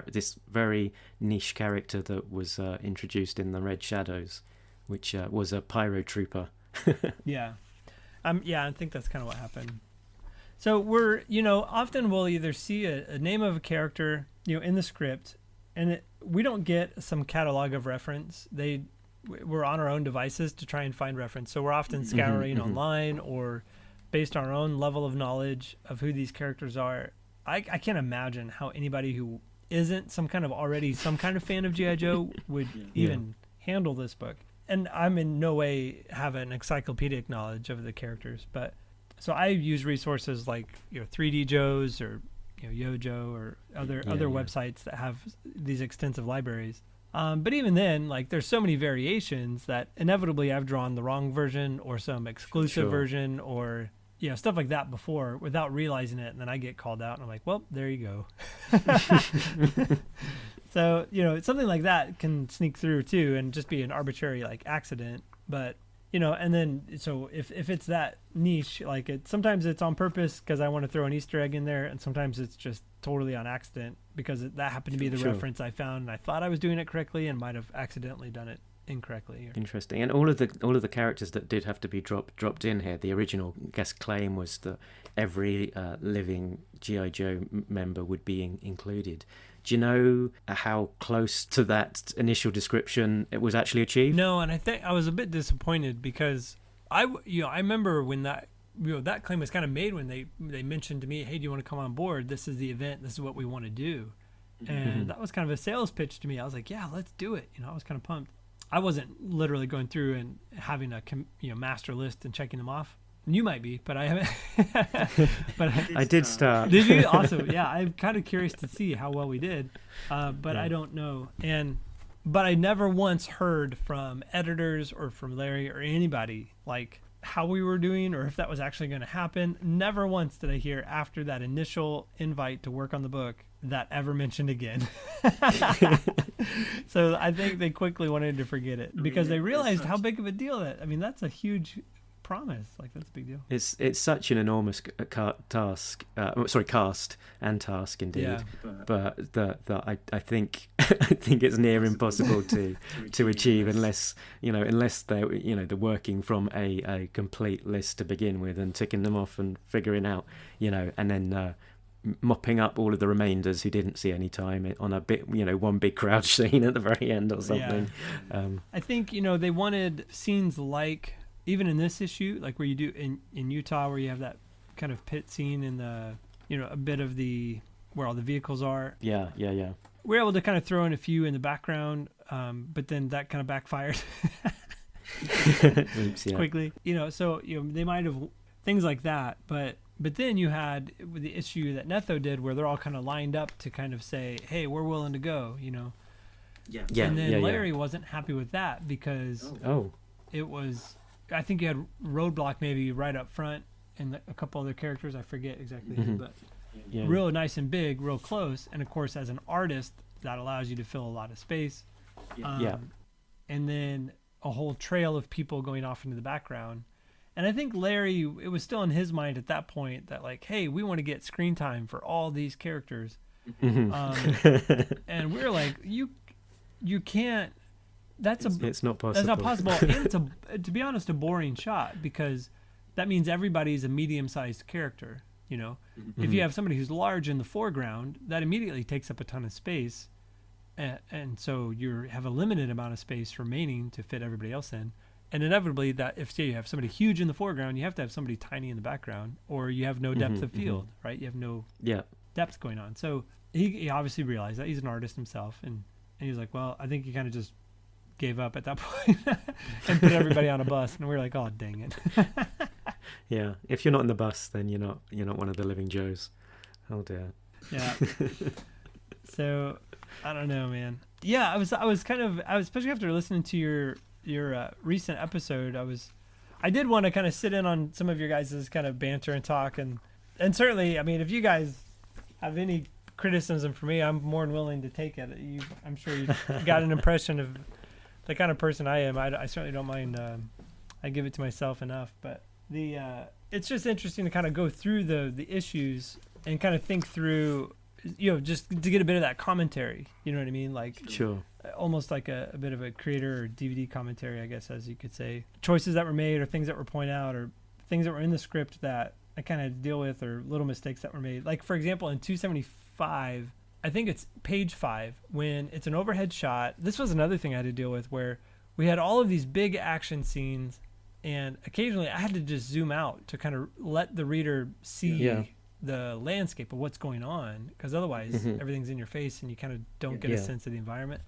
this very niche character that was introduced in the Red Shadows, which was a pyro trooper. Yeah, I think that's kind of what happened. So we're often we'll either see a name of a character in the script, and we don't get some catalog of reference. We're on our own devices to try and find reference. So we're often scouring online or based on our own level of knowledge of who these characters are. I can't imagine how anybody who isn't some kind of fan of G.I. Joe would even handle this book. And I'm in no way have an encyclopedic knowledge of the characters, but so I use resources like 3D Joe's or Yojo or other websites that have these extensive libraries. But even then, like, there's so many variations that inevitably I've drawn the wrong version or some exclusive version or, you know, stuff like that before without realizing it. And then I get called out and I'm like, well, there you go. So, you know, something like that can sneak through too and just be an arbitrary like accident. But, you know, and then so if it's that niche, like sometimes it's on purpose because I want to throw an Easter egg in there, and sometimes it's just totally on accident because that happened to be the reference I found and I thought I was doing it correctly and might have accidentally done it incorrectly. Interesting. And all of the characters that did have to be dropped in here, the original guest claim was that every living G.I. Joe member would be included. Do you know how close to that initial description it was actually achieved? No, and I think I was a bit disappointed because I remember when that claim was kind of made when they mentioned to me, hey, do you want to come on board? This is the event. This is what we want to do. And that was kind of a sales pitch to me. I was like, yeah, let's do it. You know, I was kind of pumped. I wasn't literally going through and having a master list and checking them off. You might be, but I haven't. But I did start. Did you? Awesome. Yeah, I'm kind of curious to see how well we did, but I don't know. But I never once heard from editors or from Larry or anybody like how we were doing or if that was actually going to happen. Never once did I hear after that initial invite to work on the book that ever mentioned again. So I think they quickly wanted to forget it because they realized how big of a deal that's a huge promise. Like, that's a big deal. It's such an enormous cast and task indeed. Yeah. But I think it's near impossible to achieve unless they're working from a complete list to begin with and ticking them off and figuring out, and then mopping up all of the remainders who didn't see any time on a bit, one big crowd scene at the very end or something. Yeah. I think, they wanted scenes like, even in this issue, like where you do in Utah, where you have that kind of pit scene in the, a bit of where all the vehicles are. Yeah. We're able to kind of throw in a few in the background, but then that kind of backfired. Oops, yeah. Quickly. So, they might have things like that, but then you had the issue that Netho did where they're all kind of lined up to kind of say, hey, we're willing to go, Yeah. And then Larry wasn't happy with that because it was, I think you had Roadblock maybe right up front and a couple other characters, I forget exactly who, but real nice and big, real close. And of course, as an artist, that allows you to fill a lot of space. And then a whole trail of people going off into the background. And I think Larry, it was still in his mind at that point that like, hey, we want to get screen time for all these characters. And we're like, you can't. It's not possible. That's not possible. And it's to be honest, a boring shot because that means everybody's a medium-sized character. If you have somebody who's large in the foreground, that immediately takes up a ton of space, and so you have a limited amount of space remaining to fit everybody else in. And inevitably, that if say you have somebody huge in the foreground, you have to have somebody tiny in the background, or you have no depth of field, right? You have no depth going on. So he obviously realized that he's an artist himself, and he's like, well, I think he kind of just gave up at that point and put everybody on a bus, and we're like, oh, dang it. Yeah, if you're not in the bus, then you're not one of the living Joes. Oh dear. Yeah. So I don't know, man. Yeah, I was especially after listening to your recent episode, I did want to kind of sit in on some of your guys' kind of banter and talk, and certainly, I mean, if you guys have any criticism for me, I'm more than willing to take it. I'm sure you got an impression of the kind of person I am. I certainly don't mind. I give it to myself enough, but it's just interesting to kind of go through the issues and kind of think through, just to get a bit of that commentary. You know what I mean? Like, sure. Almost like a bit of a creator or DVD commentary, I guess, as you could say. Choices that were made or things that were pointed out or things that were in the script that I kind of deal with or little mistakes that were made. Like, for example, in 275, I think it's page 5, when it's an overhead shot. This was another thing I had to deal with where we had all of these big action scenes, and occasionally I had to just zoom out to kind of let the reader see the landscape of what's going on, because otherwise everything's in your face and you kind of don't get a sense of the environment.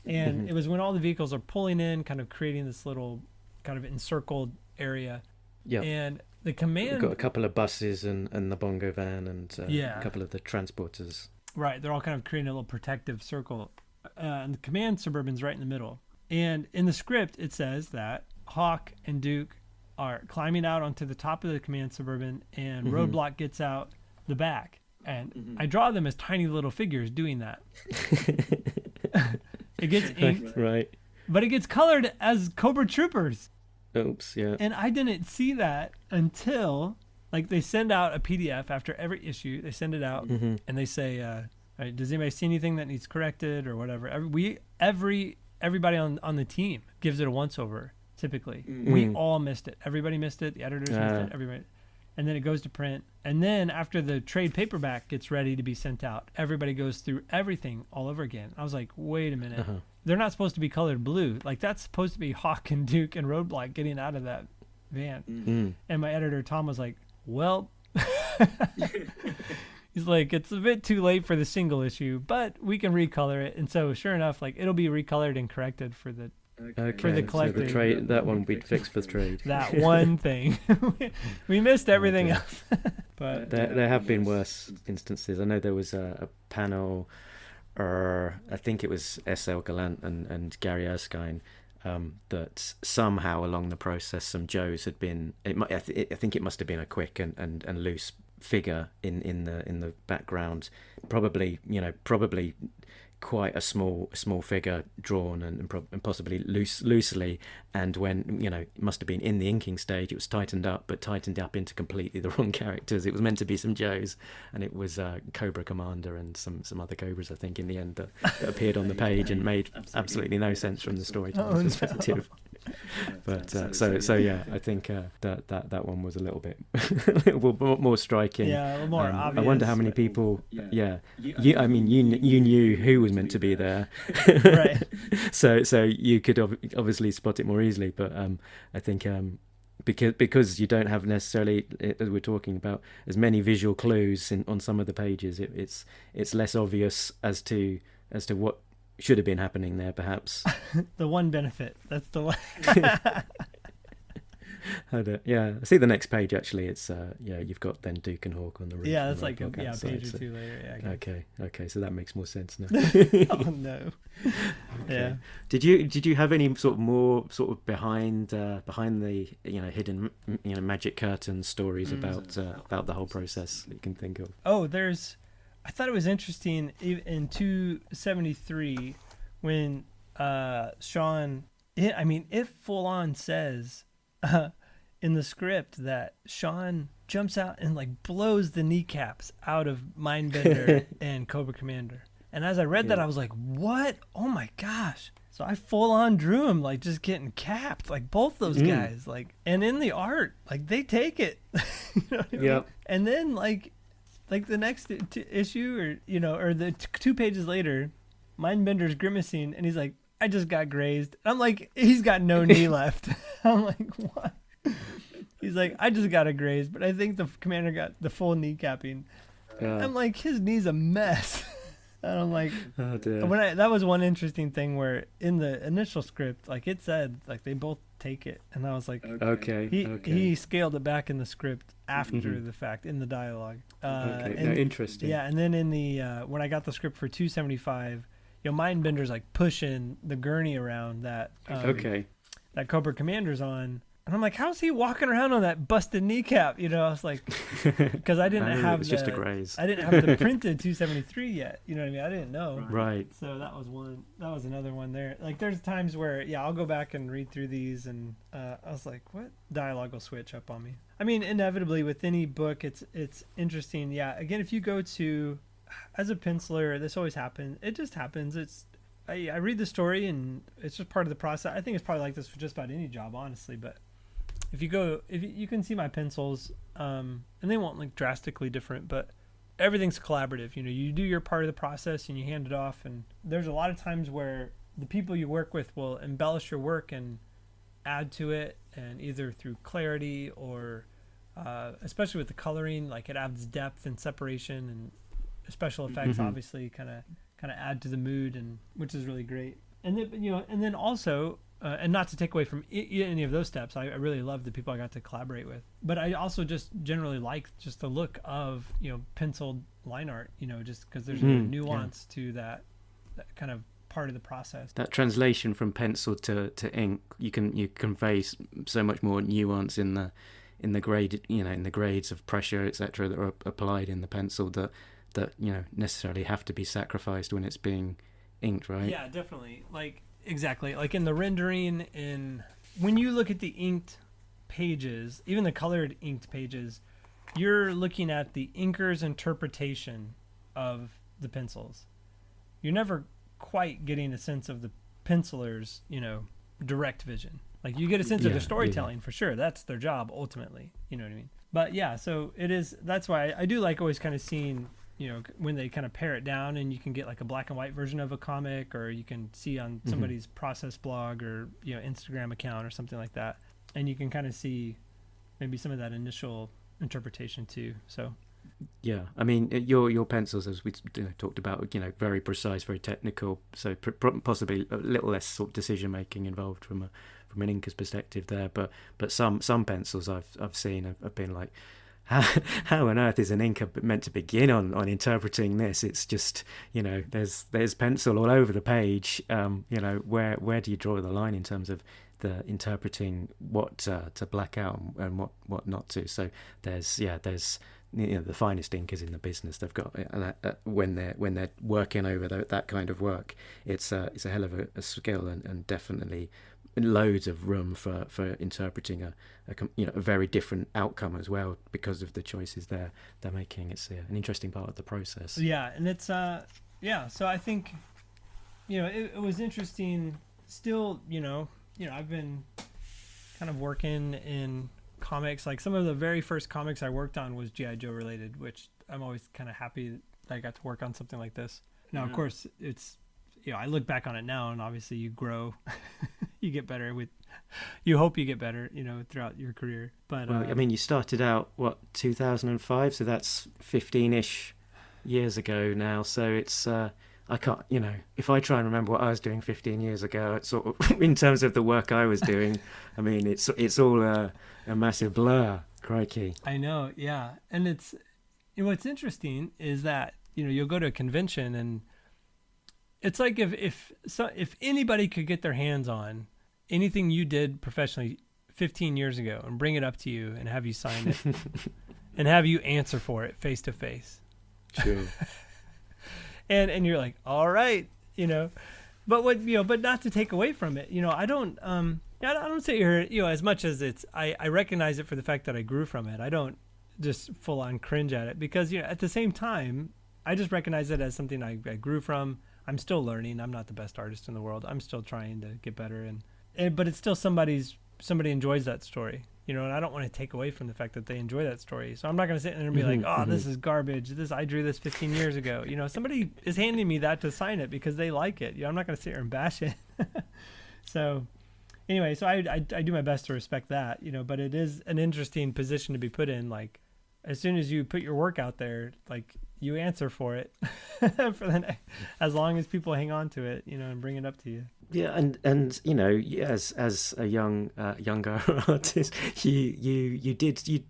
And it was when all the vehicles are pulling in, kind of creating this little kind of encircled area. Yeah. And the command... We've got a couple of buses and the bongo van and a couple of the transporters. Right. They're all kind of creating a little protective circle. and the command Suburban's right in the middle. And in the script, it says that Hawk and Duke are climbing out onto the top of the command Suburban, and Roadblock gets out the back. And I draw them as tiny little figures doing that. It gets inked, Right. but it gets colored as Cobra Troopers. Oops, yeah. And I didn't see that until, like, they send out a PDF after every issue. They send it out, and they say, all right, does anybody see anything that needs corrected or whatever? Everybody on the team gives it a once-over, typically. We all missed it. Everybody missed it. The editors missed it. Everybody. And then it goes to print. And then after the trade paperback gets ready to be sent out, everybody goes through everything all over again. I was like, wait a minute. They're not supposed to be colored blue. Like, that's supposed to be Hawk and Duke and Roadblock getting out of that van. And my editor, Tom, was like, well, he's like, it's a bit too late for the single issue, but we can recolor it. And so sure enough, like, it'll be recolored and corrected for the collector. So the trade, that one we'd fix for the trade. That one thing. We missed everything else. But there have been worse instances. I know there was a panel, I think it was S.L. Gallant and Gary Erskine, that somehow along the process some Joes had been. I think it must have been a quick and loose figure in the background. Probably quite a small figure drawn and possibly loosely, and when it must have been in the inking stage, it was tightened up into completely the wrong characters. It was meant to be some Joes, and it was Cobra Commander and some other Cobras, I think, in the end that appeared on the page and made absolutely no sense from the storyteller's perspective. But so yeah, I think that one was a little bit more striking. Yeah, a little more obvious. I wonder how many people. Yeah, you knew who was meant to be there, right? so you could obviously spot it more easily. But I think because you don't have necessarily, as we're talking about, as many visual clues on some of the pages, it's less obvious as to what should have been happening there, perhaps. The one benefit. That's the one. Yeah, I see the next page actually. It's you've got then Duke and Hawk on the roof. Yeah, that's like a page or two later. Yeah. Okay, so that makes more sense now. Oh no. Okay. Yeah. Did you have any sort of more sort of behind the hidden magic curtain stories about the whole process that you can think of? Oh, I thought it was interesting in 273 when Sean. It full on says in the script that Sean jumps out and like blows the kneecaps out of Mindbender and Cobra Commander. And as I read that, I was like, "What? Oh my gosh!" So I full on drew him like just getting capped, like both those guys, like. And in the art, like they take it. You know what I mean? Yep. And then like the next issue, or the 2 pages later, Mindbender's grimacing, and he's like, "I just got grazed." I'm like, he's got no knee left. I'm like, what? He's like, "I just got a graze, but I think the commander got the full kneecapping." I'm like, his knee's a mess. And I'm like, oh dear. That was one interesting thing where in the initial script, like it said, like they both take it, and I was like, okay. He scaled it back in the script after the fact in the dialogue. Interesting. Yeah, and then in the when I got the script for 275, Mindbender's like pushing the gurney around that that Cobra Commander's on. And I'm like, how's he walking around on that busted kneecap? I was like, because I didn't have just a graze. I didn't have the printed 273 yet. You know what I mean? I didn't know. Right. So that was one. That was another one there. Like, there's times where, I'll go back and read through these, and I was like, what? Dialogue will switch up on me. I mean, inevitably with any book, it's interesting. Yeah. Again, if you go to, as a penciler, this always happens. It just happens. I read the story, and it's just part of the process. I think it's probably like this for just about any job, honestly, but. If you can see my pencils, and they won't look drastically different, but everything's collaborative. You do your part of the process and you hand it off. And there's a lot of times where the people you work with will embellish your work and add to it, and either through clarity or, especially with the coloring, like it adds depth and separation, and special effects obviously kind of add to the mood, and which is really great. And then and then also. And not to take away from any of those steps, I really love the people I got to collaborate with. But I also just generally like just the look of, penciled line art, just because there's a nuance to that kind of part of the process. That translation from pencil to ink, you convey so much more nuance in the grade, in the grades of pressure, etc., that are applied in the pencil that necessarily have to be sacrificed when it's being inked, right? Yeah, definitely. Like, exactly. Like in the rendering, when you look at the inked pages, even the colored inked pages, you're looking at the inker's interpretation of the pencils. You're never quite getting a sense of the penciler's, direct vision. Like, you get a sense of their storytelling for sure. That's their job ultimately. You know what I mean? But yeah, so it is. That's why I do like always kind of seeing, when they kind of pare it down, and you can get like a black and white version of a comic, or you can see on somebody's process blog or Instagram account or something like that, and you can kind of see maybe some of that initial interpretation too. So yeah, I mean, your pencils, as we talked about, very precise, very technical, so possibly a little less sort of decision making involved from an inker's perspective there. But some pencils I've seen have been like, how on earth is an inker meant to begin on interpreting this? It's just, there's pencil all over the page. Where do you draw the line in terms of the interpreting what to black out and what not to? So there's the finest inkers in the business. They've got when they're working over that kind of work, it's a hell of a skill and definitely loads of room for interpreting a very different outcome as well because of the choices they're making. It's an interesting part of the process. Yeah, and it's so I think it was interesting. Still, I've been kind of working in comics. Like, some of the very first comics I worked on was G.I. Joe related, which I'm always kind of happy that I got to work on something like this. Now, of course, it's I look back on it now, and obviously you grow. You get better you hope you get better, throughout your career. But well, I mean, you started out 2005, so that's 15-ish years ago now. So it's I can't, if I try and remember what I was doing 15 years ago, it's sort of in terms of the work I was doing, I mean, it's all a massive blur. Crikey. I know, yeah, and it's what's interesting is that you'll go to a convention, and it's like if anybody could get their hands on anything you did professionally 15 years ago and bring it up to you and have you sign it and have you answer for it face to face. True. and you're like, all right, but not to take away from it. I don't sit here, as much as I recognize it for the fact that I grew from it. I don't just full on cringe at it because, at the same time, I just recognize it as something I grew from. I'm still learning. I'm not the best artist in the world. I'm still trying to get better, but it's still somebody enjoys that story, and I don't want to take away from the fact that they enjoy that story. So I'm not going to sit there and be like, oh, this is garbage. I drew this 15 years ago. Somebody is handing me that to sign it because they like it. I'm not going to sit here and bash it. So anyway, so I do my best to respect that, but it is an interesting position to be put in. Like, as soon as you put your work out there, like, you answer for it as long as people hang on to it, and bring it up to you. Yeah, and as a younger artist, you did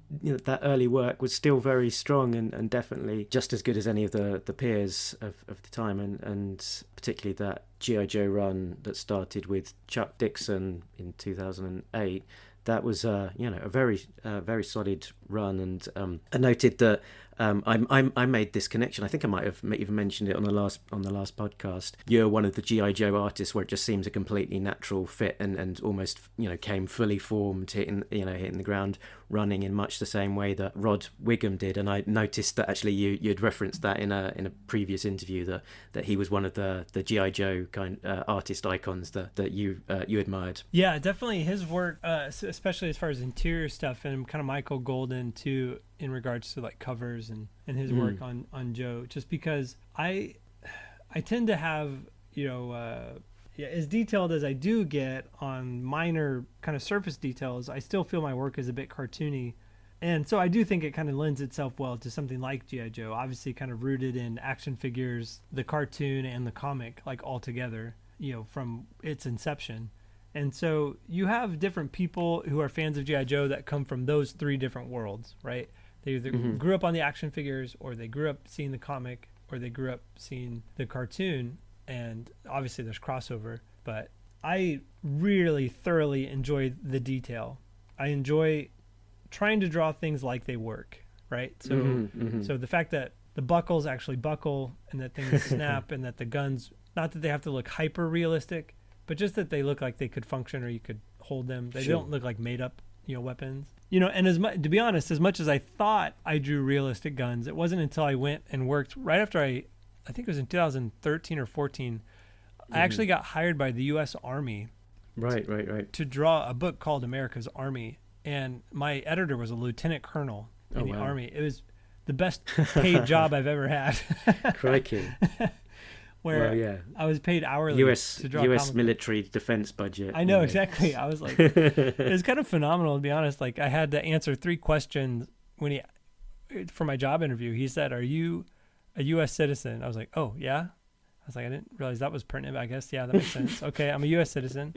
that early work was still very strong and definitely just as good as any of the peers of the time, and particularly that G.I. Joe run that started with Chuck Dixon in 2008. That was a very solid run, and I noted that I made this connection. I think I might have even mentioned it on the last podcast. You're one of the G.I. Joe artists where it just seems a completely natural fit and almost came fully formed, hitting the ground running in much the same way that Rod Wiggum did. And I noticed that actually you'd referenced that in a previous interview that he was one of the G.I. Joe kind artist icons that you admired. Yeah, definitely his work, especially as far as interior stuff, and kind of Michael Golden too, in regards to like covers and his work on Joe, just because I tend to have as detailed as I do get on minor kind of surface details, I still feel my work is a bit cartoony, and so I do think it kind of lends itself well to something like G.I. Joe, obviously kind of rooted in action figures, the cartoon and the comic, like all together, from its inception. And so you have different people who are fans of G.I. Joe that come from those three different worlds, right? They either grew up on the action figures, or they grew up seeing the comic, or they grew up seeing the cartoon. and obviously there's crossover, but I really thoroughly enjoy the detail. I enjoy trying to draw things like they work, right? So so the fact that the buckles actually buckle and that things snap and that the guns, not that they have to look hyper realistic, but just that they look like they could function or you could hold them. They don't look like made up, weapons. And to be honest, as much as I thought I drew realistic guns, it wasn't until I went and worked right after I think it was in 2013 or 14, I actually got hired by the U.S. Army. Right. To draw a book called America's Army. And my editor was a lieutenant colonel in the Army. It was the best paid job I've ever had. Crikey. Where I was paid hourly to draw U.S. military defense budget. I know, exactly. I was like, it was kind of phenomenal, to be honest. Like, I had to answer 3 questions for my job interview. He said, "Are you a U.S. citizen?" I was like, "Oh, yeah." I was like, I didn't realize that was pertinent, but I guess, yeah, that makes sense. Okay, I'm a U.S. citizen.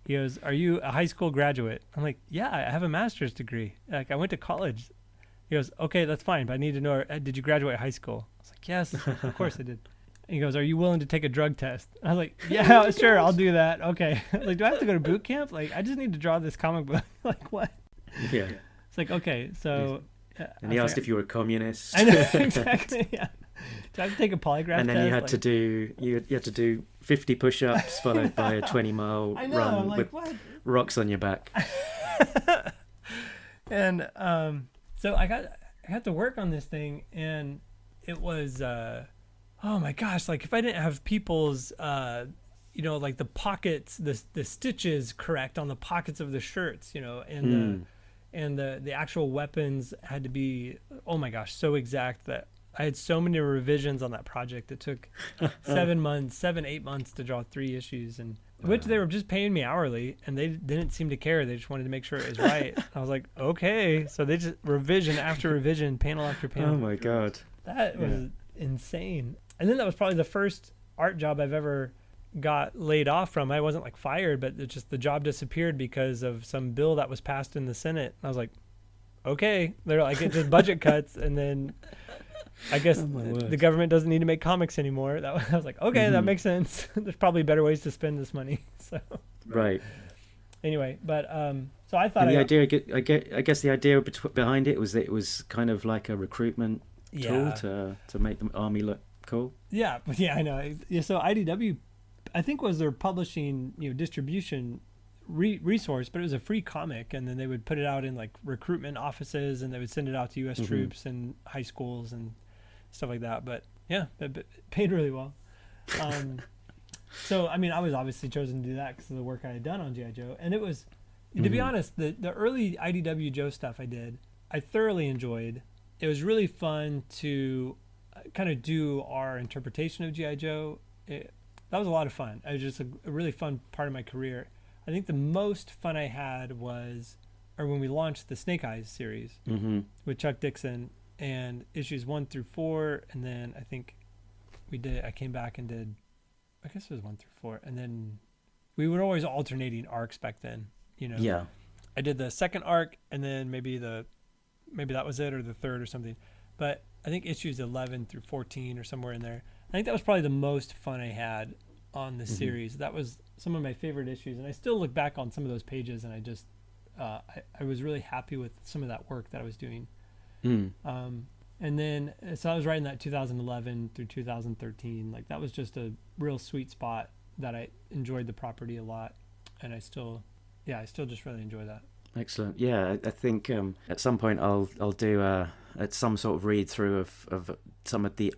He goes, "Are you a high school graduate?" I'm like, "Yeah, I have a master's degree. Like, I went to college." He goes, "Okay, that's fine, but I need to know, did you graduate high school?" I was like, "Yes, of course I did." And he goes, "Are you willing to take a drug test?" I was like, "Yeah, sure, I'll do that." Okay. Like, do I have to go to boot camp? Like, I just need to draw this comic book. Like, what? Yeah. It's like, okay, so. And he asked if you were a communist. I know, exactly, yeah. Do I have to take a polygraph test? And then you had to do 50 push-ups followed by a 20-mile run with rocks on your back. And so I got to work on this thing, and it was oh my gosh, like if I didn't have people's like the pockets, the stitches correct on the pockets of the shirts, and the actual weapons had to be, oh my gosh, so exact that I had so many revisions on that project. It took 8 months to draw 3 issues, and which they were just paying me hourly, and they didn't seem to care. They just wanted to make sure it was right. I was like, okay. So they just revision after revision, panel after panel. Oh my God. That was insane. And then that was probably the first art job I've ever got laid off from. I wasn't like fired, but it's just the job disappeared because of some bill that was passed in the Senate. I was like, okay. They're like, it's just budget cuts, and then I guess the government doesn't need to make comics anymore. I was like, okay, that makes sense. There's probably better ways to spend this money. So right. Anyway, but so I thought and I guess the idea behind it was that it was kind of like a recruitment tool to make the army look cool. Yeah, I know. Yeah, so IDW, I think, was their publishing, distribution resource, but it was a free comic, and then they would put it out in like recruitment offices, and they would send it out to U.S. troops and high schools and stuff like that. But yeah, it paid really well. So I mean, I was obviously chosen to do that because of the work I had done on G.I. Joe, and it was, to be honest, the early IDW Joe stuff I thoroughly enjoyed. It was really fun to kind of do our interpretation of G.I. Joe. That was a lot of fun. It was just a really fun part of my career. I think the most fun I had was when we launched the Snake Eyes series with Chuck Dixon, and issues 1 through 4, and then I think I came back and did, I guess it was 1 through 4, and then we were always alternating arcs back then, Yeah. I did the second arc, and then maybe that was it, or the third or something. But I think issues 11 through 14 or somewhere in there. I think that was probably the most fun I had on the series. That was some of my favorite issues, and I still look back on some of those pages, and I just I was really happy with some of that work that I was doing. And then so I was writing that 2011 through 2013. Like, that was just a real sweet spot that I enjoyed the property a lot, and I still just really enjoy that. Excellent. Yeah, I think at some point I'll do some sort of read through of some of the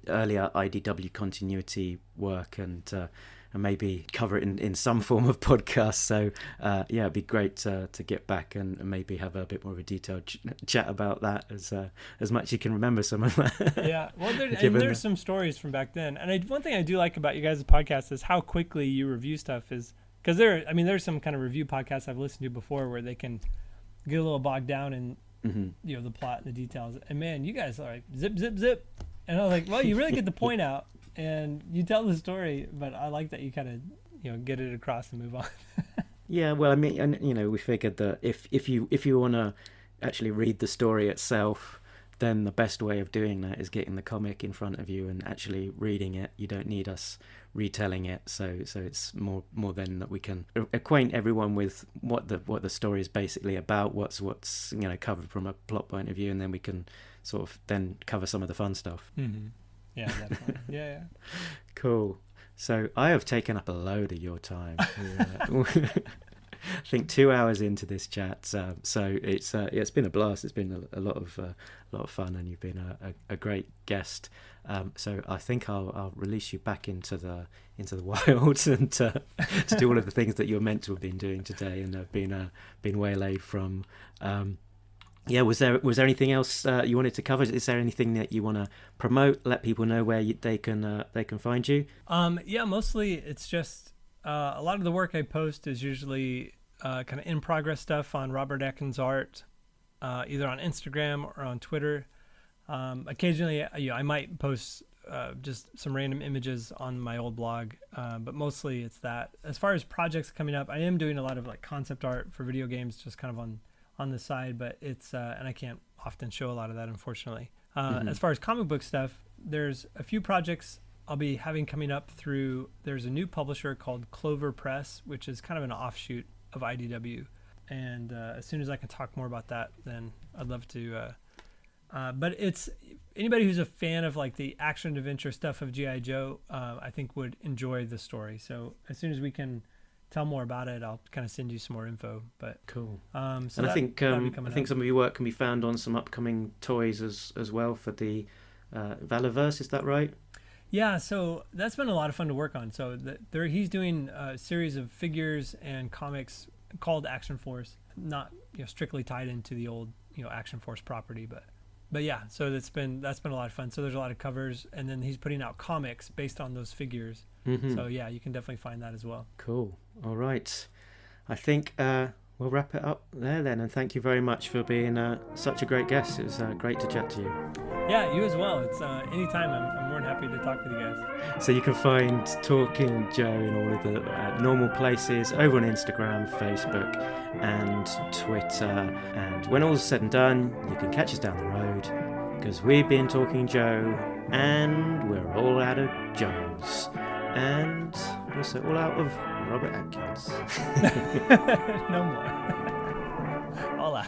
earlier IDW continuity work, and maybe cover it in some form of podcast. So it'd be great to get back and maybe have a bit more of a detailed chat about that, as much as you can remember some of that. Yeah, well, there's some stories from back then, and one thing I do like about you guys' podcast is how quickly you review stuff. Is because there's some kind of review podcasts I've listened to before where they can get a little bogged down in the plot and the details. And man, you guys are like zip, zip, zip. And I was like, well, you really get the point out and you tell the story, but I like that you kind of get it across and move on. Yeah, well, I mean, and we figured that if you want to actually read the story itself, then the best way of doing that is getting the comic in front of you and actually reading it. You don't need us retelling it, so it's more than that we can acquaint everyone with what the story is basically about, what's covered from a plot point of view, and then we can sort of then cover some of the fun stuff. Mm-hmm. Yeah, definitely. yeah. Cool. So I have taken up a load of your time. I think 2 hours into this chat, so it's been a blast. It's been a lot of fun, and you've been a great guest. So I think I'll release you back into the wild and to do all of the things that you're meant to have been doing today, and have been waylaid from. Was there anything else you wanted to cover? Is there anything that you want to promote? Let people know where they can find you. Mostly it's just. A lot of the work I post is usually kind of in progress stuff on Robert Atkins Art, either on Instagram or on Twitter. Occasionally, I might post just some random images on my old blog, but mostly it's that. As far as projects coming up, I am doing a lot of like concept art for video games, just kind of on the side, but it's and I can't often show a lot of that, unfortunately. As far as comic book stuff, there's a few projects I'll be having coming up through. There's a new publisher called Clover Press, which is kind of an offshoot of IDW. And as soon as I can talk more about that, then I'd love to. But it's anybody who's a fan of like the action adventure stuff of G.I. Joe, I think would enjoy the story. So as soon as we can tell more about it, I'll kind of send you some more info. But cool. So and I think some of your work can be found on some upcoming toys as well for the Valorverse. Is that right? Yeah, so that's been a lot of fun to work on. So he's doing a series of figures and comics called Action Force, not strictly tied into the old Action Force property, but yeah. So that's been a lot of fun. So there's a lot of covers, and then he's putting out comics based on those figures. Mm-hmm. So yeah, you can definitely find that as well. Cool. All right, I think we'll wrap it up there then. And thank you very much for being such a great guest. It was great to chat to you. Yeah, you as well. It's anytime. I'm more than happy to talk with you guys. So you can find Talking Joe in all of the normal places, over on Instagram, Facebook, and Twitter. And when all's said and done, you can catch us down the road, because we've been Talking Joe, and we're all out of Joes, and also all out of Robert Atkins. No more. All out.